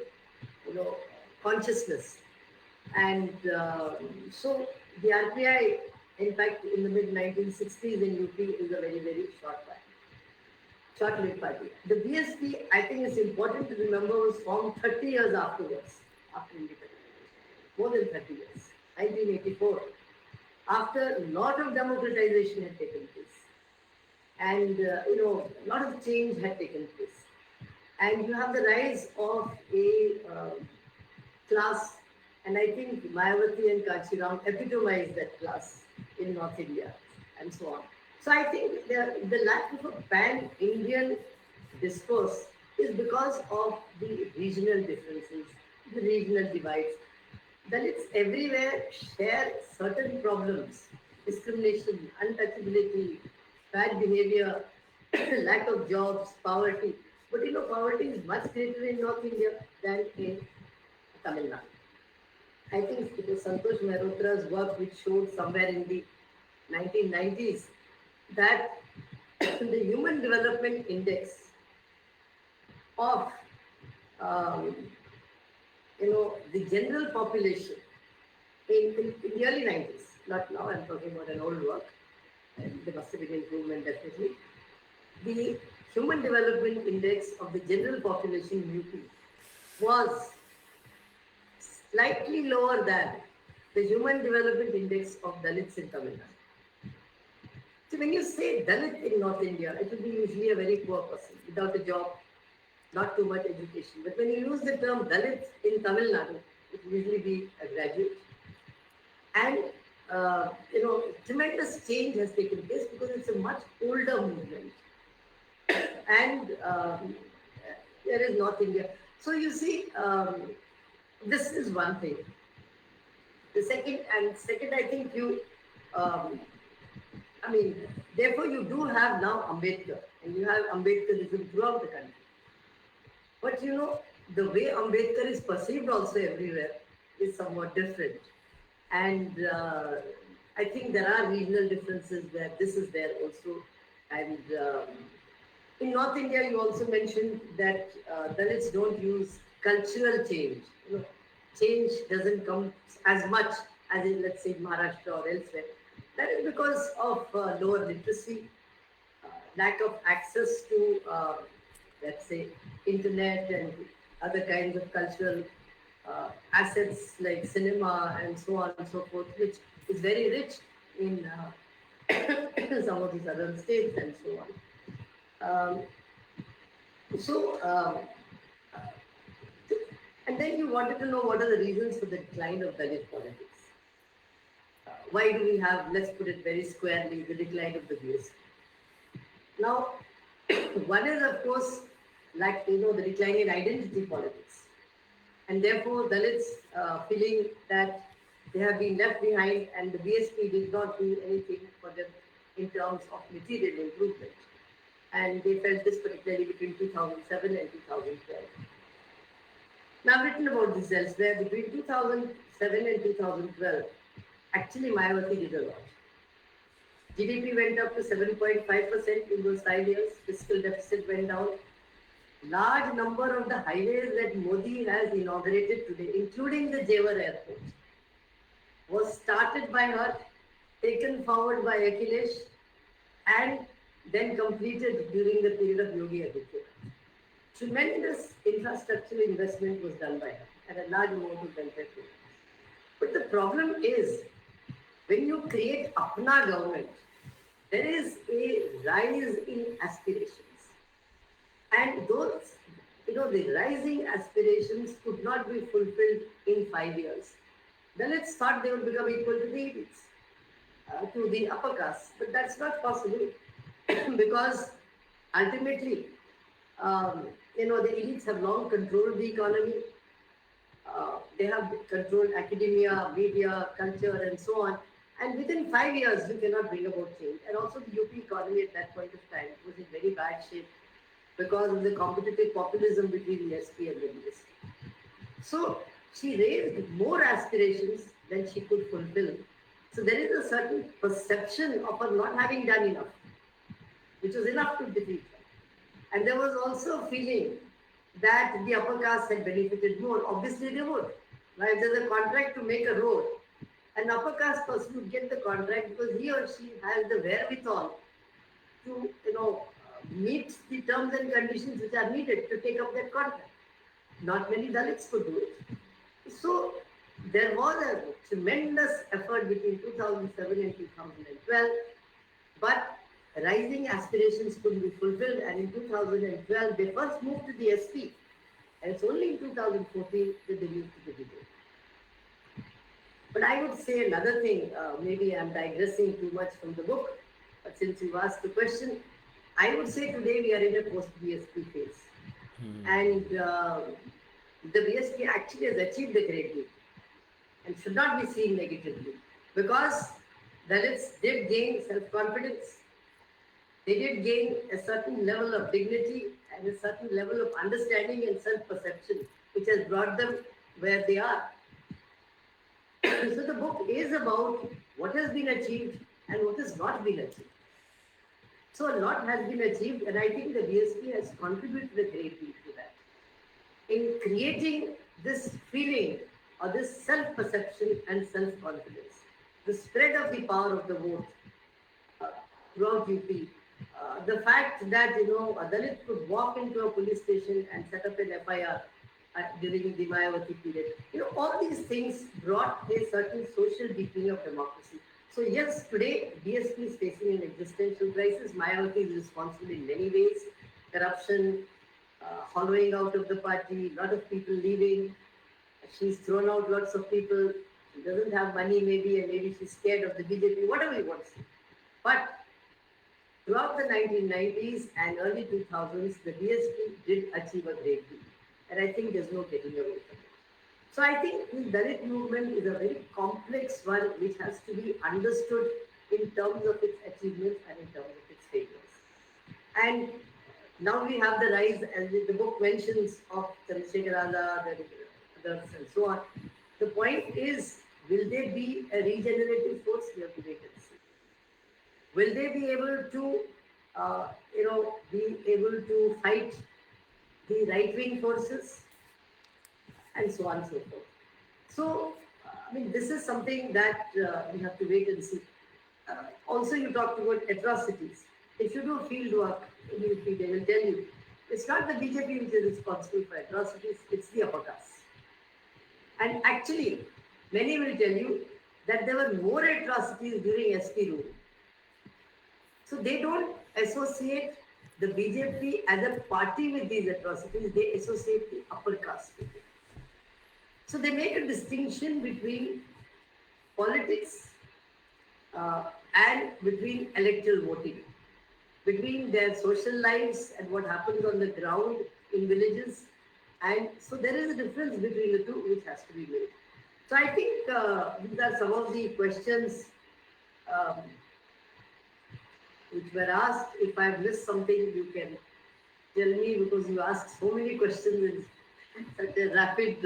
consciousness. And so the RPI, in fact, in the mid-1960s in UP is a very, very short-lived party. The BSP, I think it's important to remember, was formed 30 years afterwards, after independence. More than 30 years, 1984. After a lot of democratization had taken place. And, a lot of change had taken place. And you have the rise of a class, and I think Mayawati and Kanchiram epitomized that class in North India and so on. So I think the lack of a pan-Indian discourse is because of the regional differences, the regional divides. Dalits everywhere share certain problems: discrimination, untouchability, bad behavior, lack of jobs, poverty. But poverty is much greater in North India than in Tamil Nadu. I think it was Santosh Mehrotra's work which showed somewhere in the 1990s that the Human Development Index of the general population in the early 90s, not now, I'm talking about an old work, and there must have been improvement definitely. The Human Development Index of the general population in UP was slightly lower than the Human Development Index of Dalits in Tamil Nadu. So when you say Dalit in North India, it will be usually a very poor person without a job, not too much education. But when you use the term Dalit in Tamil Nadu, it will usually be a graduate. And tremendous change has taken place because it's a much older movement. And there is North India. So you see, this is one thing. The second, I think therefore you do have now Ambedkar, and you have Ambedkarism throughout the country. But the way Ambedkar is perceived also everywhere is somewhat different. And I think there are regional differences where this is there also. And in North India, you also mentioned that Dalits don't use cultural change. Change doesn't come as much as in, let's say, Maharashtra or elsewhere. That is because of lower literacy, lack of access to, let's say, internet and other kinds of cultural assets like cinema and so on and so forth, which is very rich in some of the southern states and so on. And then you wanted to know what are the reasons for the decline of Dalit politics. Why do we have, let's put it very squarely, the decline of the BSP? Now, one is, of course, the decline in identity politics. And therefore, Dalits feeling that they have been left behind and the BSP did not do anything for them in terms of material improvement. And they felt this particularly between 2007 and 2012. Now, I've written about this elsewhere. Between 2007 and 2012, actually, Mayawati did a lot. GDP went up to 7.5% in those 5 years. Fiscal deficit went down. Large number of the highways that Modi has inaugurated today, including the Jewar airport, was started by her, taken forward by Akhilesh, and then completed during the period of Yogi Adityanath. Tremendous infrastructural investment was done by her and a large amount of welfare programs. But the problem is, when you create Apna government, there is a rise in aspirations. And those, the rising aspirations could not be fulfilled in 5 years. Dalits thought they would become equal to the elites, to the upper caste. But that's not possible because ultimately, the elites have long controlled the economy. They have controlled academia, media, culture, and so on. And within 5 years, you cannot bring about change. And also the UP economy at that point of time was in very bad shape because of the competitive populism between the SP and the BSP. So she raised more aspirations than she could fulfill. So there is a certain perception of her not having done enough, which was enough to defeat her. And there was also a feeling that the upper caste had benefited more. Obviously they would. Now if there's a contract to make a road, an upper caste person would get the contract because he or she has the wherewithal to, meet the terms and conditions which are needed to take up that contract. Not many Dalits could do it. So there was a tremendous effort between 2007 and 2012, but rising aspirations couldn't be fulfilled, and in 2012 they first moved to the SP, and it's only in 2014 that they moved to the BJP. But I would say another thing, maybe I'm digressing too much from the book, but since you've asked the question, I would say today we are in a post-BSP phase. And the BSP actually has achieved a great deal and should not be seen negatively because Dalits did gain self-confidence. They did gain a certain level of dignity and a certain level of understanding and self-perception, which has brought them where they are. So the book is about what has been achieved and what has not been achieved. So a lot has been achieved, and I think the BSP has contributed a great deal to that. In creating this feeling or this self-perception and self-confidence. The spread of the power of the vote throughout UP. The fact that, a Dalit could walk into a police station and set up an FIR during the Mayawati period. All these things brought a certain social deepening of democracy. So yes, today DSP is facing an existential crisis. Mayawati is responsible in many ways. Corruption, hollowing out of the party, a lot of people leaving. She's thrown out lots of people. She doesn't have money maybe, and maybe she's scared of the BJP, whatever you want to say. But throughout the 1990s and early 2000s, the DSP did achieve a great deal. And I think there's no getting away from it. So I think the Dalit movement is a very complex one which has to be understood in terms of its achievements and in terms of its failures. And now we have the rise, as the book mentions, of Chandrasekhar Azad, others and so on. The point is, will they be a regenerative force? We have to wait and see. Will they be able to, fight the right-wing forces, and so on and so forth. So, this is something that we have to wait and see. Also, you talked about atrocities. If you do field work, they will tell you, it's not the BJP which is responsible for atrocities, it's the upper caste. And actually, many will tell you that there were more atrocities during SP rule. So they don't associate the BJP as a party with these atrocities, they associate the upper caste with it. So they make a distinction between politics and between electoral voting, between their social lives and what happens on the ground in villages. And so there is a difference between the two which has to be made. So I think these are some of the questions which were asked. If I have missed something, you can tell me, because you asked so many questions in such a rapid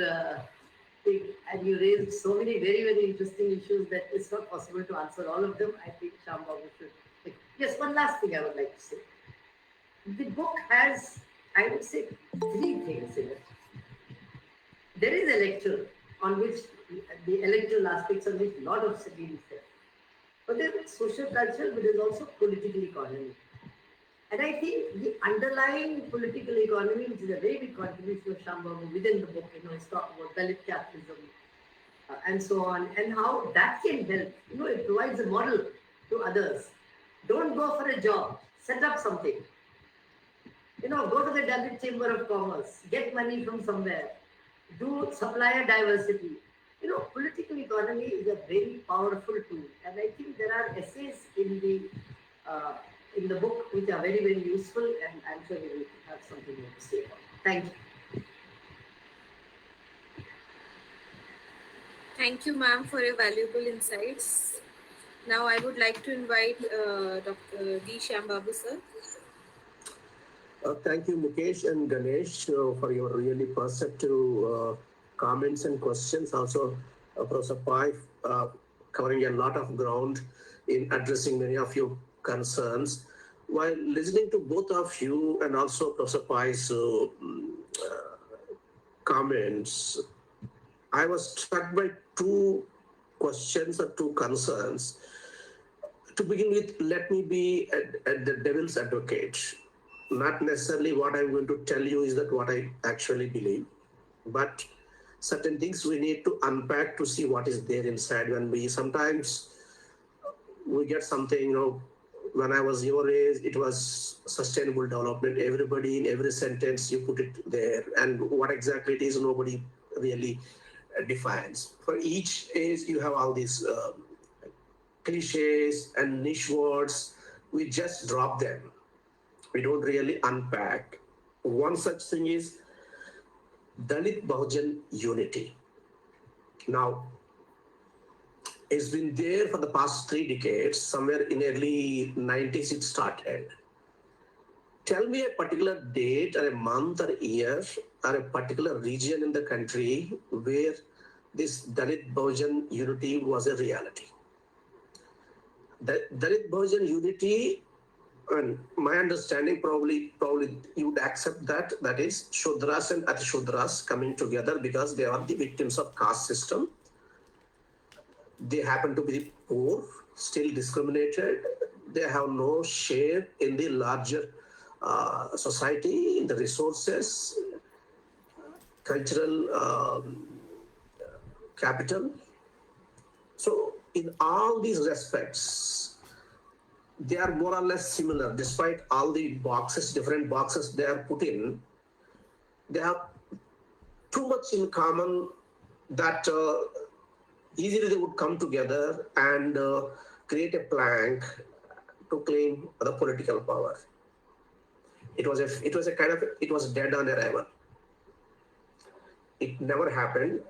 thing, and you raised so many very, very interesting issues that it's not possible to answer all of them. I think Shyam Babu should. Yes, one last thing I would like to say. The book has, I would say, 3 things in it. There is electoral, on which the electoral aspects on which a lot of study is there. But there is social culture, but there is also political economy. And I think the underlying political economy, which is a very big contribution of Shyam Babu within the book, it's talked about Dalit capitalism and so on, and how that can help. It provides a model to others. Don't go for a job, set up something. Go to the Dalit Chamber of Commerce, get money from somewhere, do supplier diversity. Political economy is a very powerful tool, and I think there are essays in the book which are very, very useful, and I'm sure you will have something more to say about it. Thank you. Thank you, ma'am, for your valuable insights. Now I would like to invite Dr. D. Shyam Babu, sir. Thank you, Mukesh and Ganesh, for your really perceptive comments and questions. Also, Professor Pai covering a lot of ground in addressing many of your concerns. While listening to both of you and also Professor Pai's comments, I was struck by 2 questions or 2 concerns. To begin with, let me be at the devil's advocate. Not necessarily what I'm going to tell you is that what I actually believe, but certain things we need to unpack to see what is there inside. When we get something, when I was your age, it was sustainable development. Everybody in every sentence, you put it there. And what exactly it is, nobody really defines. For each age, you have all these cliches and niche words. We just drop them. We don't really unpack. One such thing is Dalit Bahujan unity. Now, it's been there for the past 3 decades. Somewhere in early 90s it started. Tell me a particular date or a month or a year or a particular region in the country where this Dalit Bahujan unity was a reality. The Dalit Bahujan unity And my understanding, probably you would accept that is Shudras and Atishudras coming together because they are the victims of caste system. They happen to be poor, still discriminated. They have no share in the larger society, in the resources, cultural capital. So in all these respects, they are more or less similar, despite all the different boxes they are put in. They have too much in common that easily they would come together and create a plank to claim the political power. It was dead on arrival. It never happened.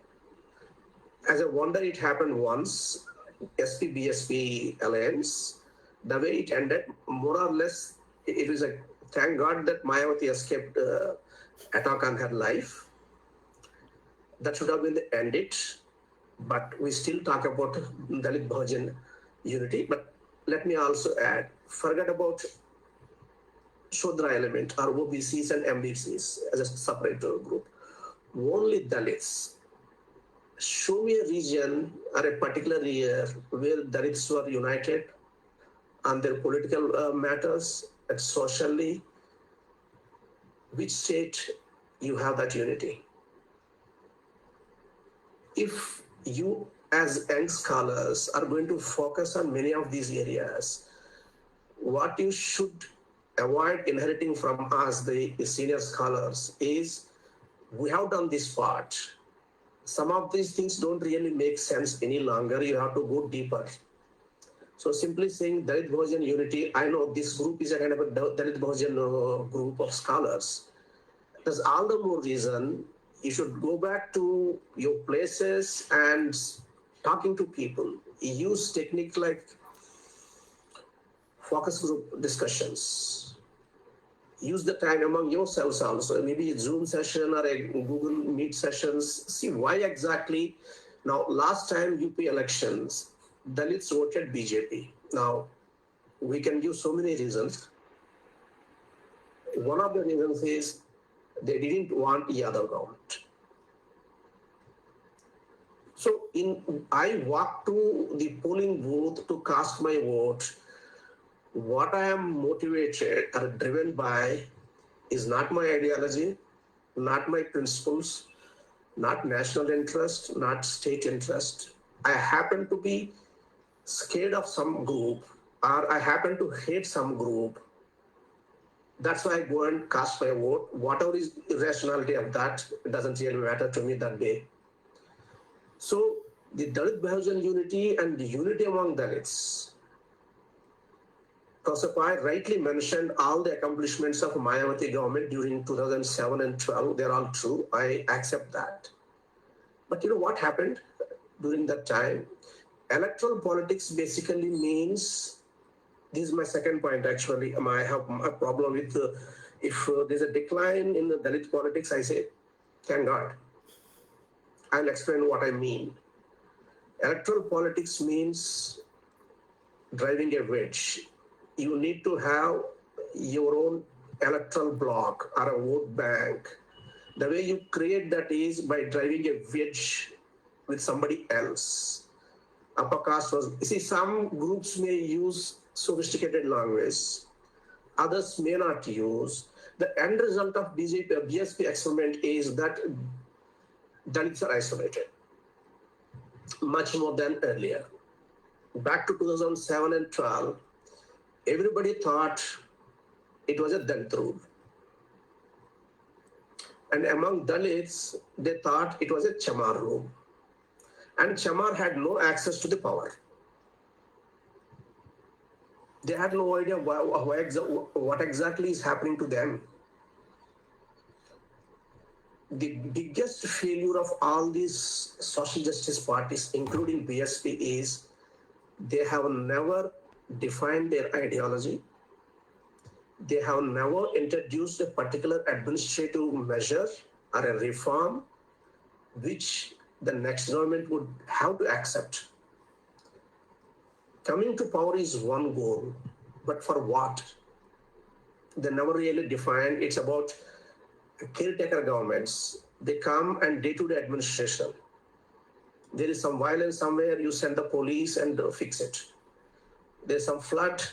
As a wonder, it happened once, SP-BSP alliance. The way it ended, more or less, it was a thank God that Mayawati escaped attack on her life. That should have been the end it. But we still talk about Dalit Bahujan unity. But let me also add, forget about Shudra element or OBCs and MBCs as a separate group. Only Dalits. Show me a region or a particular year where Dalits were united on their political matters and socially. Which state you have that unity? If you as young scholars are going to focus on many of these areas, what you should avoid inheriting from us, the senior scholars, is we have done this part. Some of these things don't really make sense any longer. You have to go deeper. So simply saying Dalit Bahujan unity, I know this group is a kind of a Dalit Bahujan group of scholars. There's all the more reason you should go back to your places and talking to people. Use technique like focus group discussions. Use the time among yourselves also, maybe a Zoom session or a Google Meet sessions. See why exactly. Now, last time UP elections, Dalits voted BJP. Now, we can give so many reasons. One of the reasons is they didn't want Yadav government. So I walked to the polling booth to cast my vote. What I am motivated or driven by is not my ideology, not my principles, not national interest, not state interest. I happen to be scared of some group, or I happen to hate some group. That's why I go and cast my vote. Whatever is the rationality of that, it doesn't really matter to me that day. So the Dalit Bahujan unity and the unity among Dalits. Sudha Pai rightly mentioned all the accomplishments of Mayawati government during 2007 and 12. They're all true. I accept that. But you know what happened during that time? Electoral politics basically means, this is my second point actually. I have a problem with if there's a decline in the Dalit politics, I say, thank God. I'll explain what I mean. Electoral politics means driving a wedge. You need to have your own electoral block or a vote bank. The way you create that is by driving a wedge with somebody else. Upper caste was, you see, some groups may use sophisticated language, others may not use. The end result of BSP experiment is that Dalits are isolated, much more than earlier. Back to 2007 and 12, everybody thought it was a Dalit rule. And among Dalits, they thought it was a Chamar rule. And Chamar had no access to the power. They had no idea what exactly is happening to them. The biggest failure of all these social justice parties, including BSP, is they have never defined their ideology. They have never introduced a particular administrative measure or a reform which the next government would have to accept. Coming to power is one goal, but for what? they never really define. It's about caretaker governments. They come and day-to-day administration. There is some violence somewhere, you send the police and fix it. There's some flood,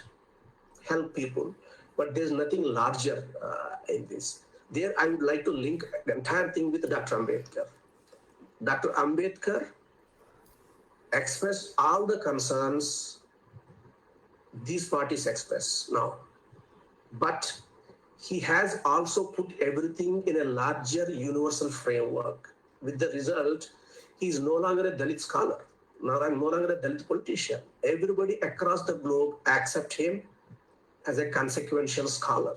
help people, but there's nothing larger in this. There, I would like to link the entire thing with Dr. Ambedkar. Dr. Ambedkar expressed all the concerns these parties express now, but he has also put everything in a larger universal framework. With the result, he is no longer a Dalit scholar. Now I'm no longer a Dalit politician. Everybody across the globe accept him as a consequential scholar.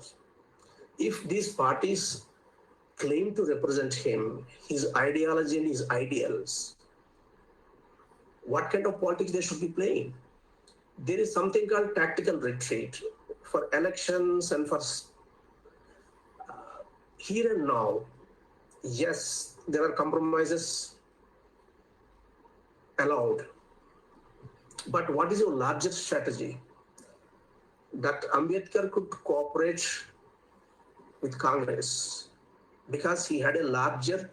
If these parties claim to represent him, his ideology and his ideals, what kind of politics they should be playing? There is something called tactical retreat for elections and for here and now. Yes, there are compromises allowed, but what is your larger strategy? That Ambedkar could cooperate with Congress because he had a larger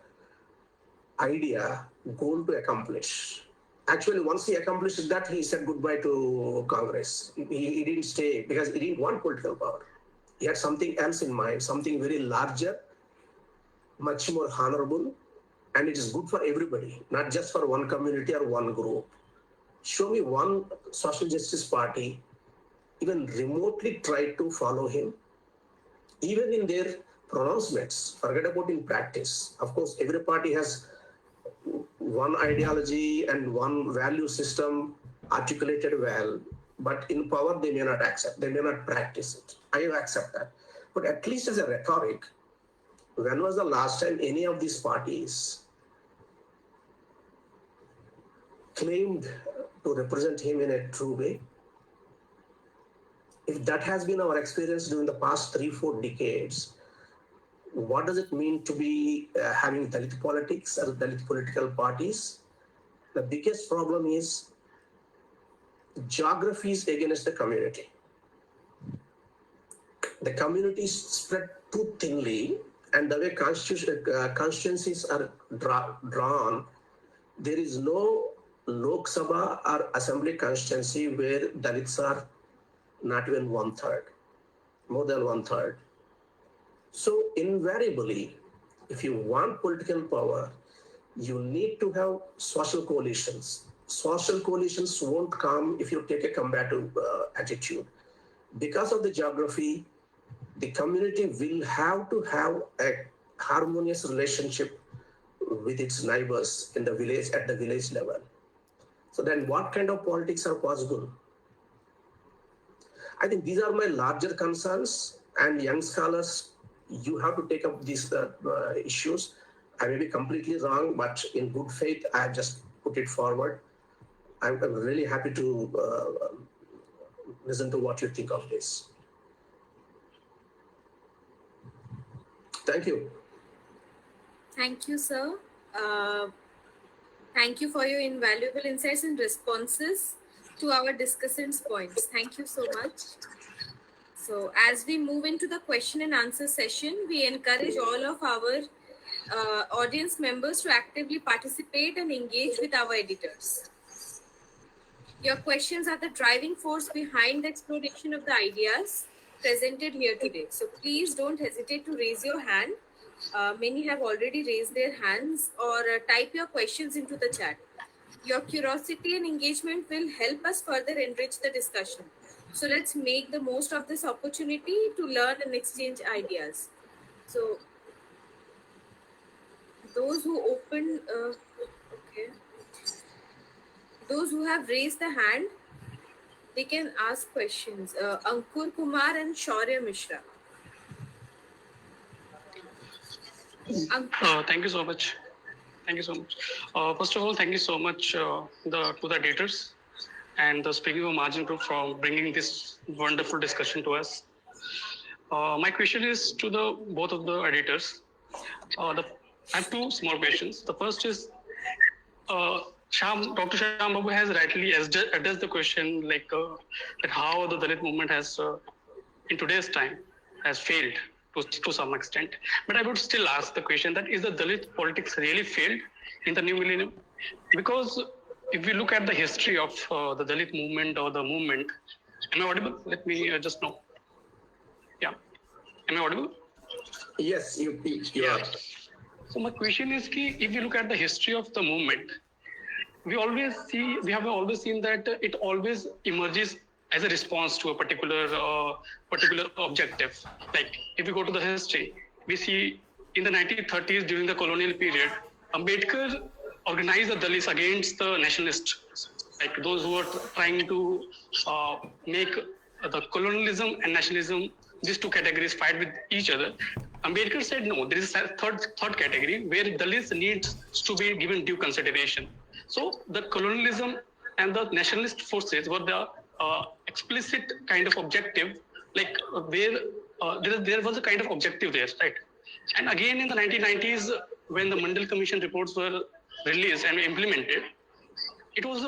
idea, goal to accomplish. Actually, once he accomplished that, he said goodbye to Congress. He didn't stay because he didn't want political power. He had something else in mind, something very larger, much more honorable, and it is good for everybody, not just for one community or one group. Show me one social justice party even remotely tried to follow him, even in their pronouncements, forget about in practice. Of course, every party has one ideology and one value system articulated well, but in power they may not accept, they may not practice it. I accept that. But at least as a rhetoric, when was the last time any of these parties claimed to represent him in a true way? If that has been our experience during the past 3-4 decades, what does it mean to be having Dalit politics or Dalit political parties? The biggest problem is geography is against the community. The community is spread too thinly, and the way constituencies are drawn, there is no Lok Sabha or Assembly constituency where Dalits are not even 1/3, more than 1/3. So invariably, if you want political power, you need to have social coalitions. Social coalitions won't come if you take a combative attitude. Because of the geography, the community will have to have a harmonious relationship with its neighbors in the village, at the village level. So then what kind of politics are possible? I think these are my larger concerns, and young scholars, you have to take up these issues. I may be completely wrong, but in good faith, I have just put it forward. I'm really happy to listen to what you think of this. Thank you. Thank you, sir. Thank you for your invaluable insights and responses to our discussants' points. Thank you so much. So as we move into the question and answer session, we encourage all of our audience members to actively participate and engage with our editors. Your questions are the driving force behind the exploration of the ideas presented here today. So please don't hesitate to raise your hand. Many have already raised their hands, or type your questions into the chat. Your curiosity and engagement will help us further enrich the discussion. So let's make the most of this opportunity to learn and exchange ideas. So those who those who have raised the hand, they can ask questions. Ankur Kumar and Shaurya Mishra. Thank you so much. Thank you so much. First of all, thank you so much to the editors and the Speaking of Margin Group for bringing this wonderful discussion to us. My question is to both of the editors. I have two small questions. The first is, Dr. Shyam Babu has rightly addressed the question, like how the Dalit movement has, in today's time, has failed to some extent. But I would still ask the question that is the Dalit politics really failed in the new millennium? Because if we look at the history of the Dalit movement or the movement, am I audible? Let me just know. Yeah. Am I audible? Yes, you are. So my question is, if you look at the history of the movement, we have always seen that it always emerges as a response to a particular objective. Like if you go to the history, we see in the 1930s during the colonial period, Ambedkar organized the Dalits against the nationalists, like those who were trying to make the colonialism and nationalism, these two categories fight with each other. Ambedkar said no, there is a third category where Dalits needs to be given due consideration. So the colonialism and the nationalist forces were the explicit kind of objective, like where there was a kind of objective there, right? And again in the 1990s, when the Mandal Commission reports were released and implemented, it was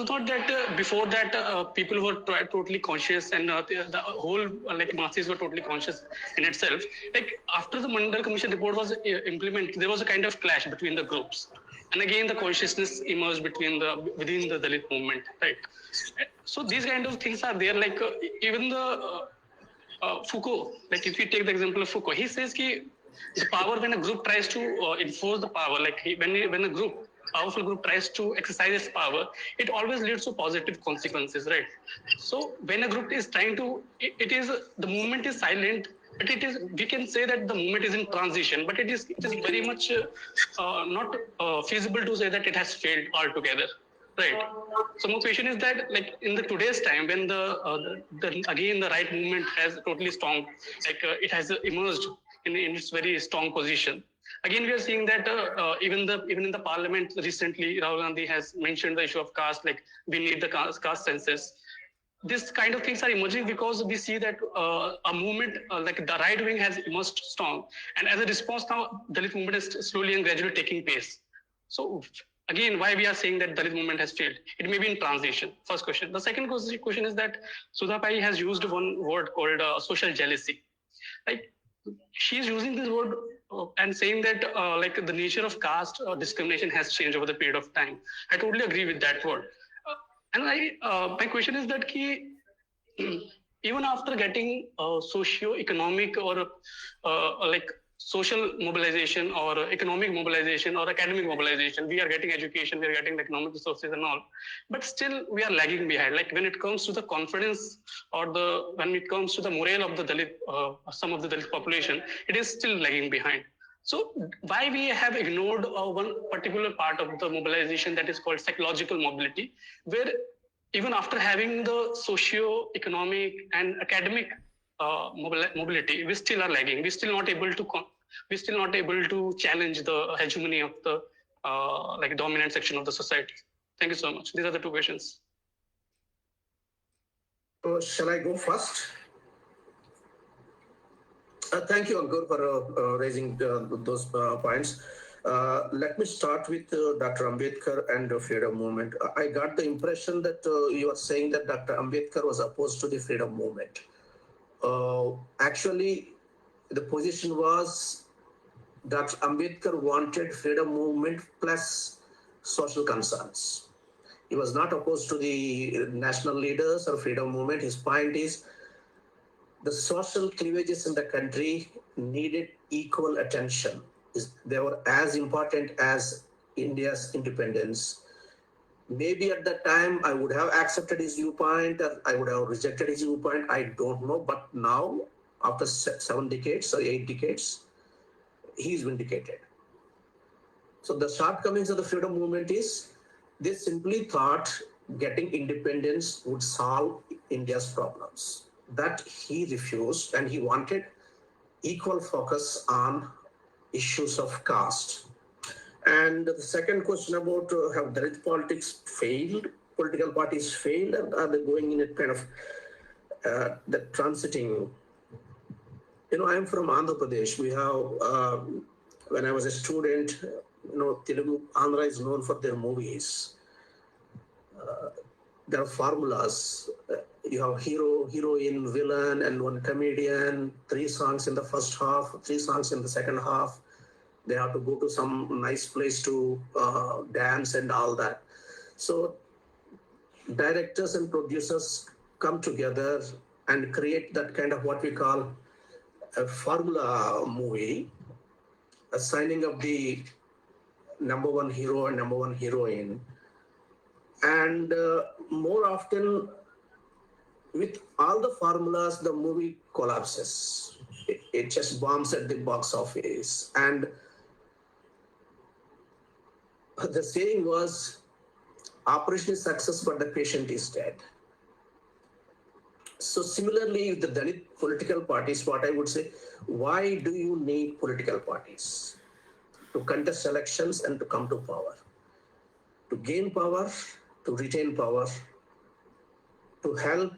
not that before that people were totally conscious and the whole masses were totally conscious in itself. Like after the Mandal Commission report was implemented, there was a kind of clash between the groups, and again the consciousness emerged within the Dalit movement, right? So these kind of things are there. Like even the Foucault, like if you take the example of Foucault, he says the power, when a group tries to enforce the power, like when a powerful group tries to exercise its power, it always leads to positive consequences, right? So when a group is trying to, the movement is silent, but we can say that the movement is in transition, but it is very much not feasible to say that it has failed altogether, right? So my question is that, like in the today's time, when again the right movement has totally strong, like it has emerged in its very strong position. Again, we are seeing that even in the parliament recently, Rahul Gandhi has mentioned the issue of caste, like we need the caste census. This kind of things are emerging because we see that a movement like the right wing has emerged strong, and as a response now, Dalit movement is slowly and gradually taking pace. So again, why we are saying that Dalit movement has failed? It may be in transition. First question. The second question is that Sudha Pai has used one word called social jealousy. Like she is using this word and saying that like the nature of caste discrimination has changed over the period of time. I totally agree with that word. And my question is that even after getting socio-economic or like social mobilization or economic mobilization or academic mobilization, we are getting education, we are getting economic resources and all, but still we are lagging behind. Like when it comes to the confidence or when it comes to the morale of the Dalit, some of the Dalit population, it is still lagging behind. So why we have ignored one particular part of the mobilization that is called psychological mobility, where even after having the socio-economic and academic mobility, we still are lagging. We're still not able to challenge the hegemony of the like dominant section of the society. Thank you so much. These are the two questions. Shall I go first? Thank you, Ankur, for raising those points. Let me start with Dr. Ambedkar and the freedom movement. I got the impression that you are saying that Dr. Ambedkar was opposed to the freedom movement. Actually, the position was Dr. Ambedkar wanted freedom movement plus social concerns. He was not opposed to the national leaders or freedom movement. His point is the social cleavages in the country needed equal attention. They were as important as India's independence. Maybe at that time I would have accepted his viewpoint, or I would have rejected his viewpoint. I don't know. But now, after 7 decades or 8 decades, he is vindicated. So the shortcomings of the freedom movement is they simply thought getting independence would solve India's problems. That he refused, and he wanted equal focus on issues of caste. And the second question about have Dalit politics failed, political parties failed, and are they going in a kind of the transiting? You know, I'm from Andhra Pradesh. We have, when I was a student, Telugu, Andhra is known for their movies. There are formulas. You have hero, heroine, villain, and one comedian, 3 songs in the first half, 3 songs in the second half. They have to go to some nice place to dance and all that. So directors and producers come together and create that kind of what we call a formula movie, assigning of the number one hero and number one heroine. And more often, with all the formulas, the movie collapses. It just bombs at the box office. And the saying was, operation is success, but the patient is dead. So similarly, with the Dalit political parties, what I would say, why do you need political parties? To contest elections and to come to power. To gain power, to retain power, to help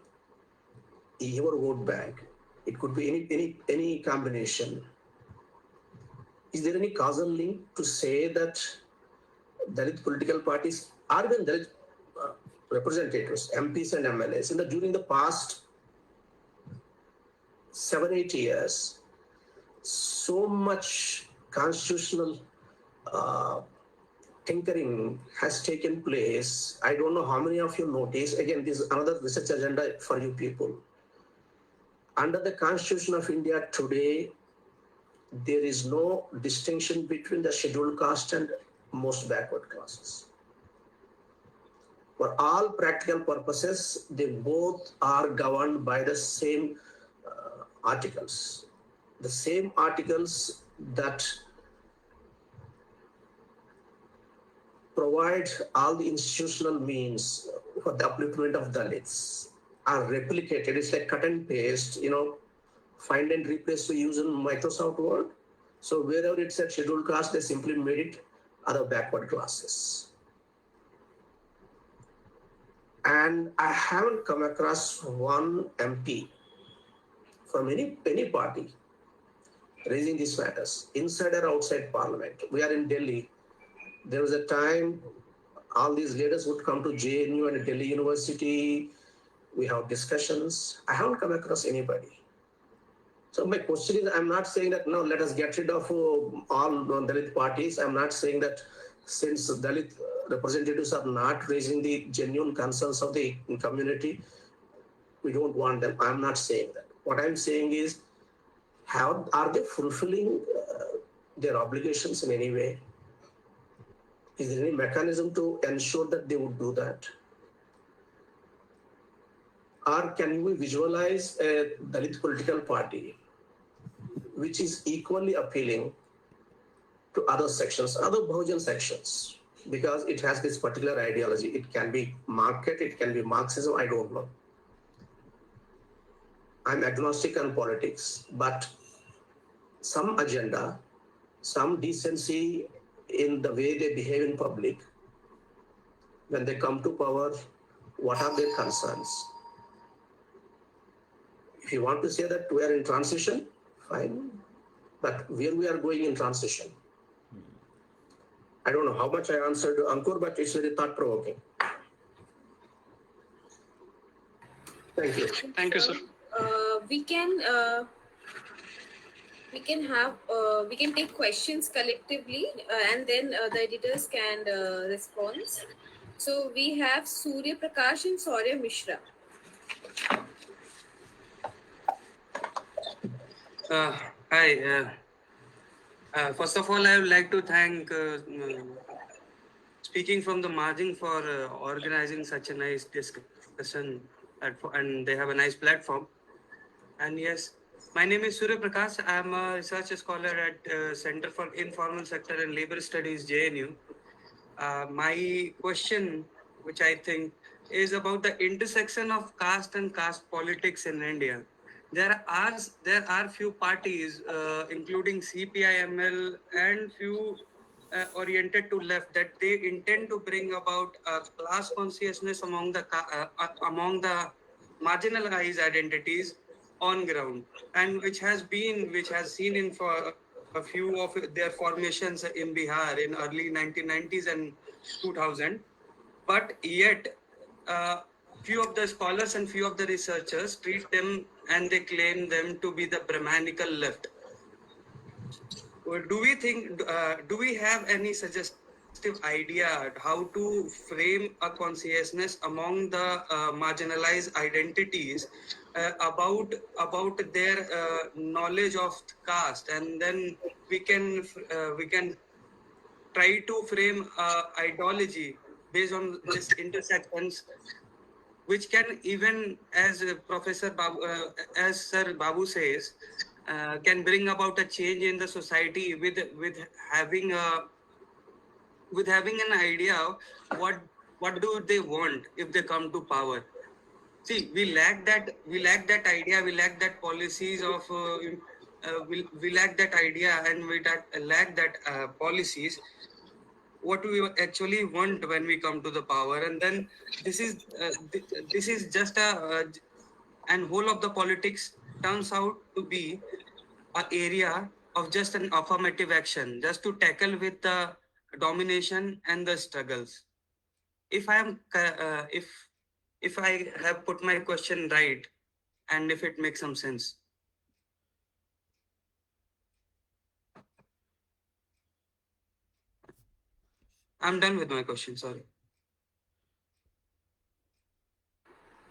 your vote bank. It could be any combination. Is there any causal link to say that Dalit political parties or even Dalit representatives, MPs and MLAs, during the past 7-8 years, so much constitutional tinkering has taken place. I don't know how many of you notice. Again, this is another research agenda for you people. Under the Constitution of India today, there is no distinction between the scheduled caste and most backward classes. For all practical purposes, they both are governed by the same articles. The same articles that provide all the institutional means for the upliftment of Dalits are replicated. It's like cut and paste, find and replace we use in Microsoft Word. So wherever it said scheduled caste, they simply made it other backward classes. And I haven't come across one MP from any party raising these matters, inside or outside Parliament. We are in Delhi. There was a time all these leaders would come to JNU and Delhi University. We have discussions. I haven't come across anybody. So my question is, I'm not saying that, no, let us get rid of all Dalit parties. I'm not saying that since Dalit representatives are not raising the genuine concerns of the community, we don't want them. I'm not saying that. What I'm saying is, how are they fulfilling their obligations in any way? Is there any mechanism to ensure that they would do that? Or can we visualize a Dalit political party which is equally appealing to other sections, other Bahujan sections, because it has this particular ideology? It can be market, it can be Marxism, I don't know. I'm agnostic on politics, but some agenda, some decency in the way they behave in public, when they come to power, what are their concerns? If you want to say that we are in transition, fine, but where we are going in transition? I don't know how much I answered Ankur, but it's very thought-provoking. Thank you. Thank you, sir. We can take questions collectively, and then the editors can respond. So we have Surya Prakash and Saurya Mishra. Hi. First of all, I would like to thank Speaking from the Margin for organizing such a nice discussion, and they have a nice platform. And yes, my name is Surya Prakash. I am a research scholar at Center for Informal Sector and Labor Studies, JNU. My question, which I think is about the intersection of caste and caste politics in India. There are few parties, including CPIML and few oriented to left, that they intend to bring about class consciousness among the marginalized identities on ground, and which has seen in for a few of their formations in Bihar in early 1990s and 2000. But yet, few of the scholars and few of the researchers treat them and they claim them to be the Brahmanical left. Do we think, do we have any suggestive idea how to frame a consciousness among the marginalized identities about their knowledge of caste, and then we can try to frame ideology based on this intersections, which can even, as Professor Babu, as Sir Babu says, can bring about a change in the society with having an idea of what do they want if they come to power. See, we lack that idea, we lack that policies of we lack that idea, and we lack that policies what we actually want when we come to the power. And then this is just and whole of the politics turns out to be an area of just an affirmative action, just to tackle with the domination and the struggles. If I am if I have put my question right, and if it makes some sense. I'm done with my question, sorry.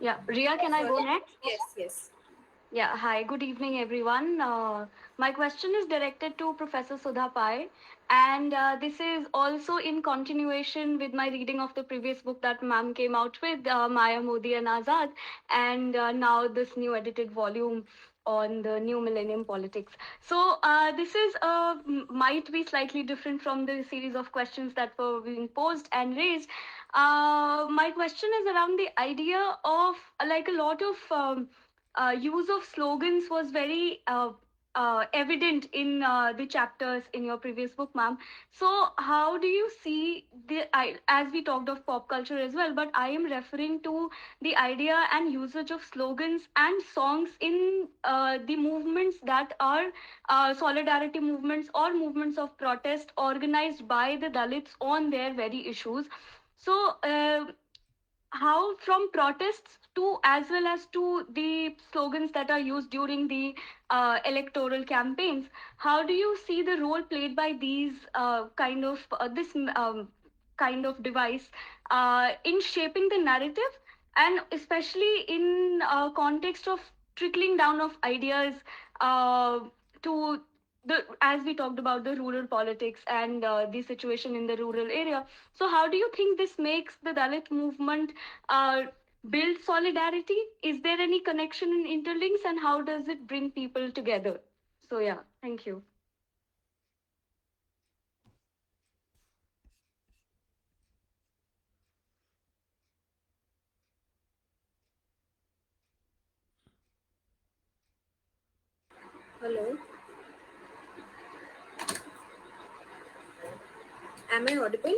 Yeah, Riya, can I go next? Yes. Yeah, hi, good evening, everyone. My question is directed to Professor Sudha Pai, and this is also in continuation with my reading of the previous book that ma'am came out with, Maya, Modi and Azad, and now this new edited volume on the new millennium politics. So this is might be slightly different from the series of questions that were being posed and raised. My question is around the idea of like a lot of use of slogans was very evident in the chapters in your previous book, ma'am. So, how do you see as we talked of pop culture as well, but I am referring to the idea and usage of slogans and songs in the movements that are solidarity movements or movements of protest organized by the Dalits on their very issues. So, how from protests to as well as to the slogans that are used during the electoral campaigns, how do you see the role played by these this kind of device in shaping the narrative, and especially in context of trickling down of ideas to the, as we talked about the rural politics and the situation in the rural area. So how do you think this makes the Dalit movement build solidarity? Is there any connection and interlinks, and how does it bring people together? So yeah, thank you. Hello. Am I audible?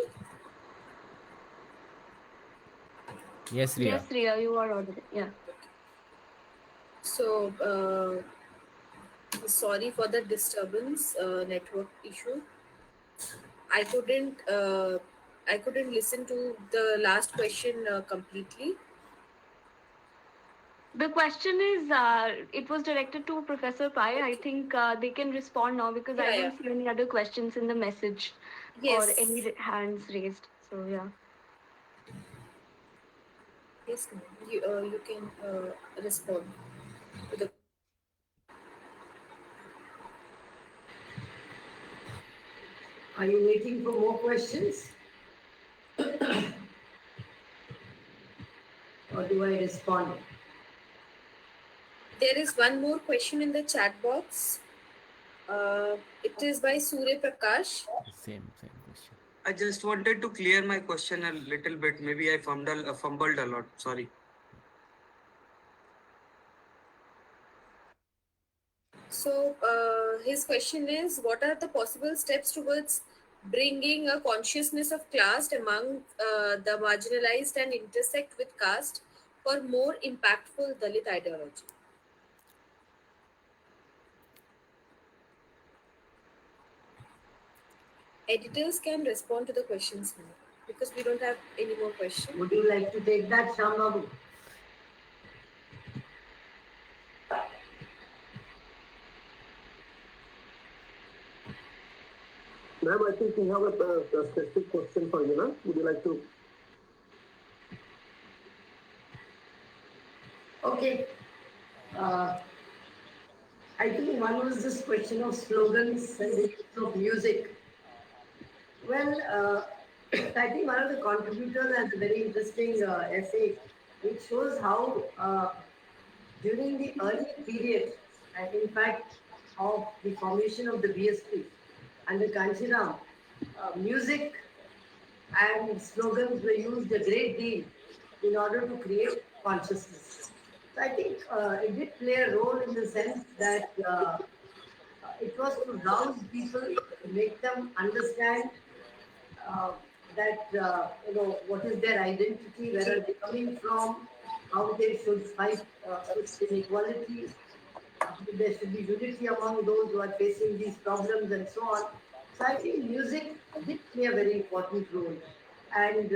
Yes, Riya. Yes, Riya, you are audible. Yeah. So, sorry for the disturbance, network issue. I couldn't listen to the last question completely. The question is, it was directed to Professor Pai. I think they can respond now because I don't see any other questions in the message or any hands raised. So yeah. Yes, you can respond to the. Are you waiting for more questions? Or do I respond? There is one more question in the chat box. It is by Surya Prakash. Same question. I just wanted to clear my question a little bit. Maybe I fumbled a lot. Sorry. So his question is, what are the possible steps towards bringing a consciousness of caste among the marginalized and intersect with caste for more impactful Dalit ideology? Editors can respond to the questions now because we don't have any more questions. Would you like to take that, Shyam Babu? Ma'am, I think we have a specific question for you, ma'am. Would you like to? Okay. Uh, I think one was this question of slogans and the use of music. Well, I think one of the contributors has a very interesting essay which shows how during the early period, and in fact, of the formation of the BSP under Kanchiram, music and slogans were used a great deal in order to create consciousness. So I think it did play a role in the sense that it was to rouse people, to make them understand uh, that what is their identity, where are they coming from, how they should fight social inequality, there should be unity among those who are facing these problems and so on. So I think music did play a very important role. And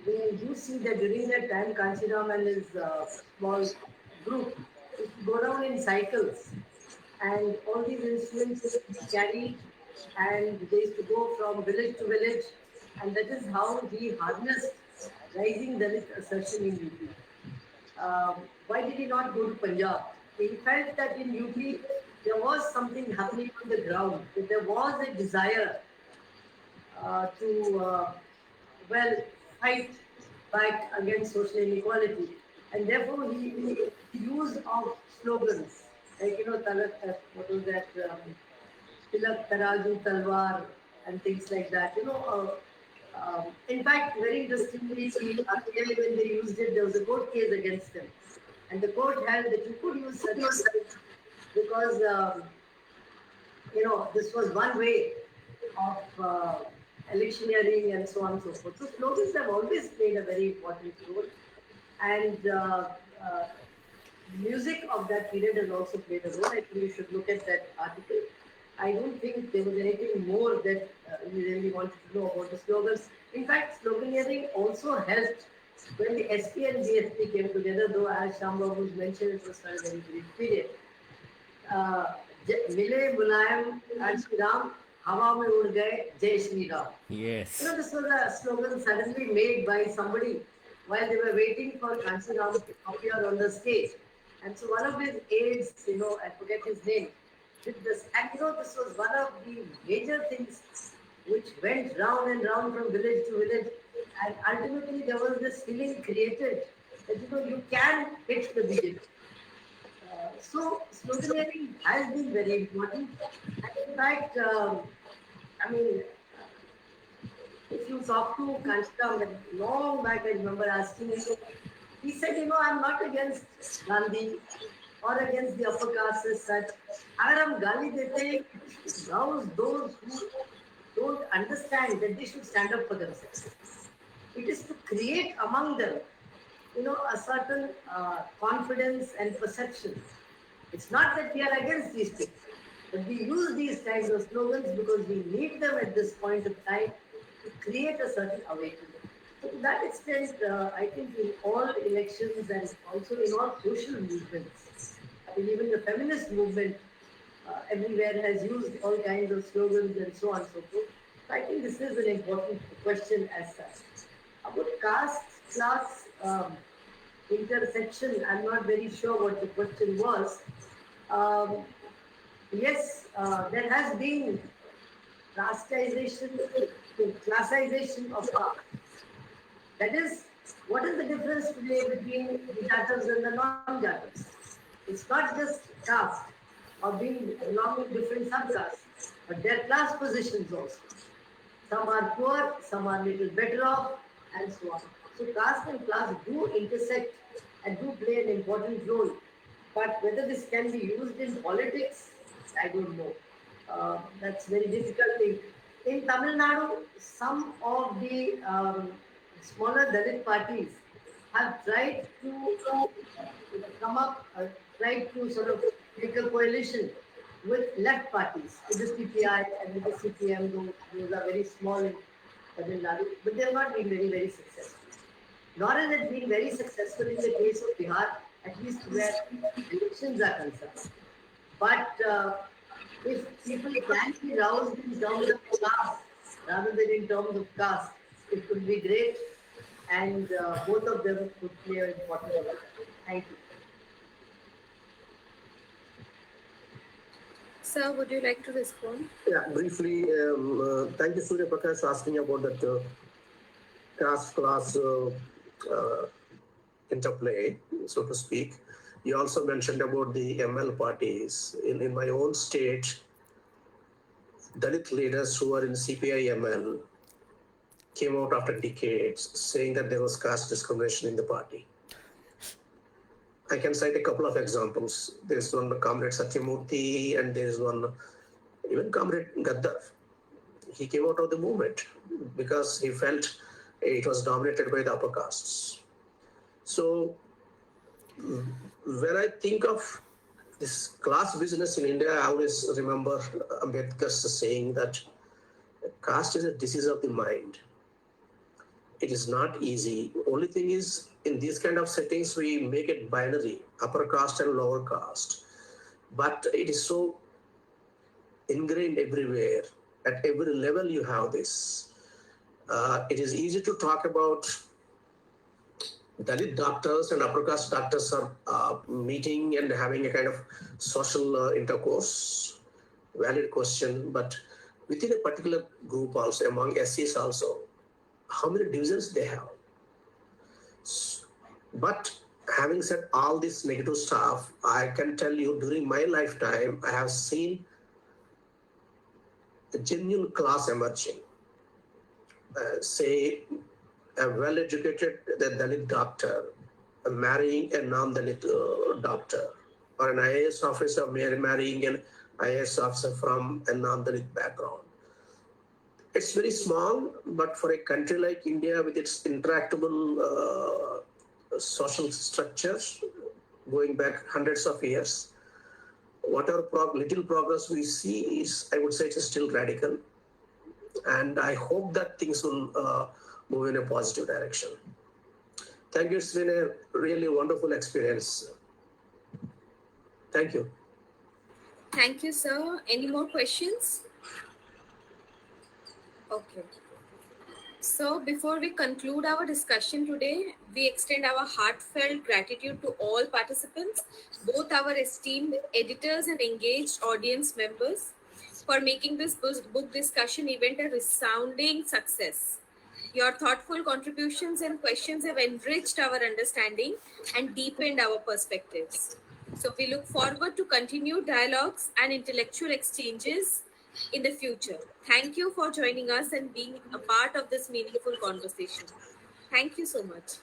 we do see that during that time, Kanchiram and his small group used to go down in cycles, and all these instruments used to be carried, and they used to go from village to village, and that is how he harnessed rising Dalit assertion in UP. Why did he not go to Punjab? He felt that in UP there was something happening on the ground, that there was a desire to well fight back against social inequality, and therefore he used of slogans like what was that Tilak Taraju Talwar and things like that. In fact, very interestingly, RTI, when they used it, there was a court case against them, and the court held that you could use such slogans because this was one way of electioneering and so on and so forth. So slogans have always played a very important role, and music of that period has also played a role. I think you should look at that article. I don't think there was anything more that you really wanted to know about the slogans. In fact, sloganeering also helped when the SP and BSP came together, though as Shyam Babu mentioned, it was for a very brief period. Mile Mulayam and Shri Ram, Hawa mein ud gaye, Jai Shri Ram. Yes. This was a slogan suddenly made by somebody while they were waiting for Kanchi Ram to appear on the stage. And so one of his aides, I forget his name, did this. And this was one of the major things which went round and round from village to village. And ultimately there was this feeling created that, you can hit the BJP. So sloganeering has been very important. And in fact, if you talk to Kanchiram, long back I remember asking him, he said, I'm not against Gandhi or against the upper caste as such. Agar hum gali dete hain, rouse those who don't understand that they should stand up for themselves. It is to create among them, a certain confidence and perception. It's not that we are against these things, but we use these kinds of slogans because we need them at this point of time to create a certain awakening. So to that extent, I think in all elections and also in all social movements, even the feminist movement everywhere has used all kinds of slogans and so on and so forth. So I think this is an important question as such. About caste, class, intersection, I'm not very sure what the question was. Yes, there has been casteization, classization of caste. That is, what is the difference today between the Jatas and the non-Jatas? It's not just caste or belonging to different subcastes, but their class positions also. Some are poor, some are little better off, and so on. So caste and class do intersect and do play an important role. But whether this can be used in politics, I don't know. That's very difficult thing. In Tamil Nadu, some of the smaller Dalit parties have tried to tried to sort of make a coalition with left parties, with the CPI and with the CPM, those are very small in Tamil Nadu, but they have not been very, very successful. Nor has it been very successful in the case of Bihar, at least where elections are concerned. But if people can be roused in terms of class rather than in terms of caste, it could be great, and both of them could play an important role. Thank you. Sir, would you like to respond? Yeah, briefly, thank you, Surya Prakash, asking about that caste class interplay, so to speak. You also mentioned about the ML parties. In my own state, Dalit leaders who were in CPI ML came out after decades saying that there was caste discrimination in the party. I can cite a couple of examples. There's one Comrade Satyamurthy, and there's one even Comrade Gaddar. He came out of the movement because he felt it was dominated by the upper castes. So when I think of this class business in India, I always remember Ambedkar saying that caste is a disease of the mind. It is not easy. Only thing is, in these kind of settings, we make it binary, upper caste and lower caste. But it is so ingrained everywhere. At every level, you have this. It is easy to talk about Dalit doctors and upper caste doctors are meeting and having a kind of social intercourse. Valid question, but within a particular group also, among SCs also, how many divisions they have. But having said all this negative stuff, I can tell you during my lifetime, I have seen a genuine class emerging. Say, a well-educated Dalit doctor marrying a non-Dalit doctor, or an IAS officer marrying an IAS officer from a non-Dalit background. It's very small, but for a country like India with its intractable social structures going back hundreds of years, whatever little progress we see is, I would say, it's still radical. And I hope that things will move in a positive direction. Thank you. It's been a really wonderful experience. Thank you. Thank you, sir. Any more questions? Okay. So before we conclude our discussion today, we extend our heartfelt gratitude to all participants, both our esteemed editors and engaged audience members, for making this book discussion event a resounding success. Your thoughtful contributions and questions have enriched our understanding and deepened our perspectives. So we look forward to continued dialogues and intellectual exchanges in the future. Thank you for joining us and being a part of this meaningful conversation. Thank you so much.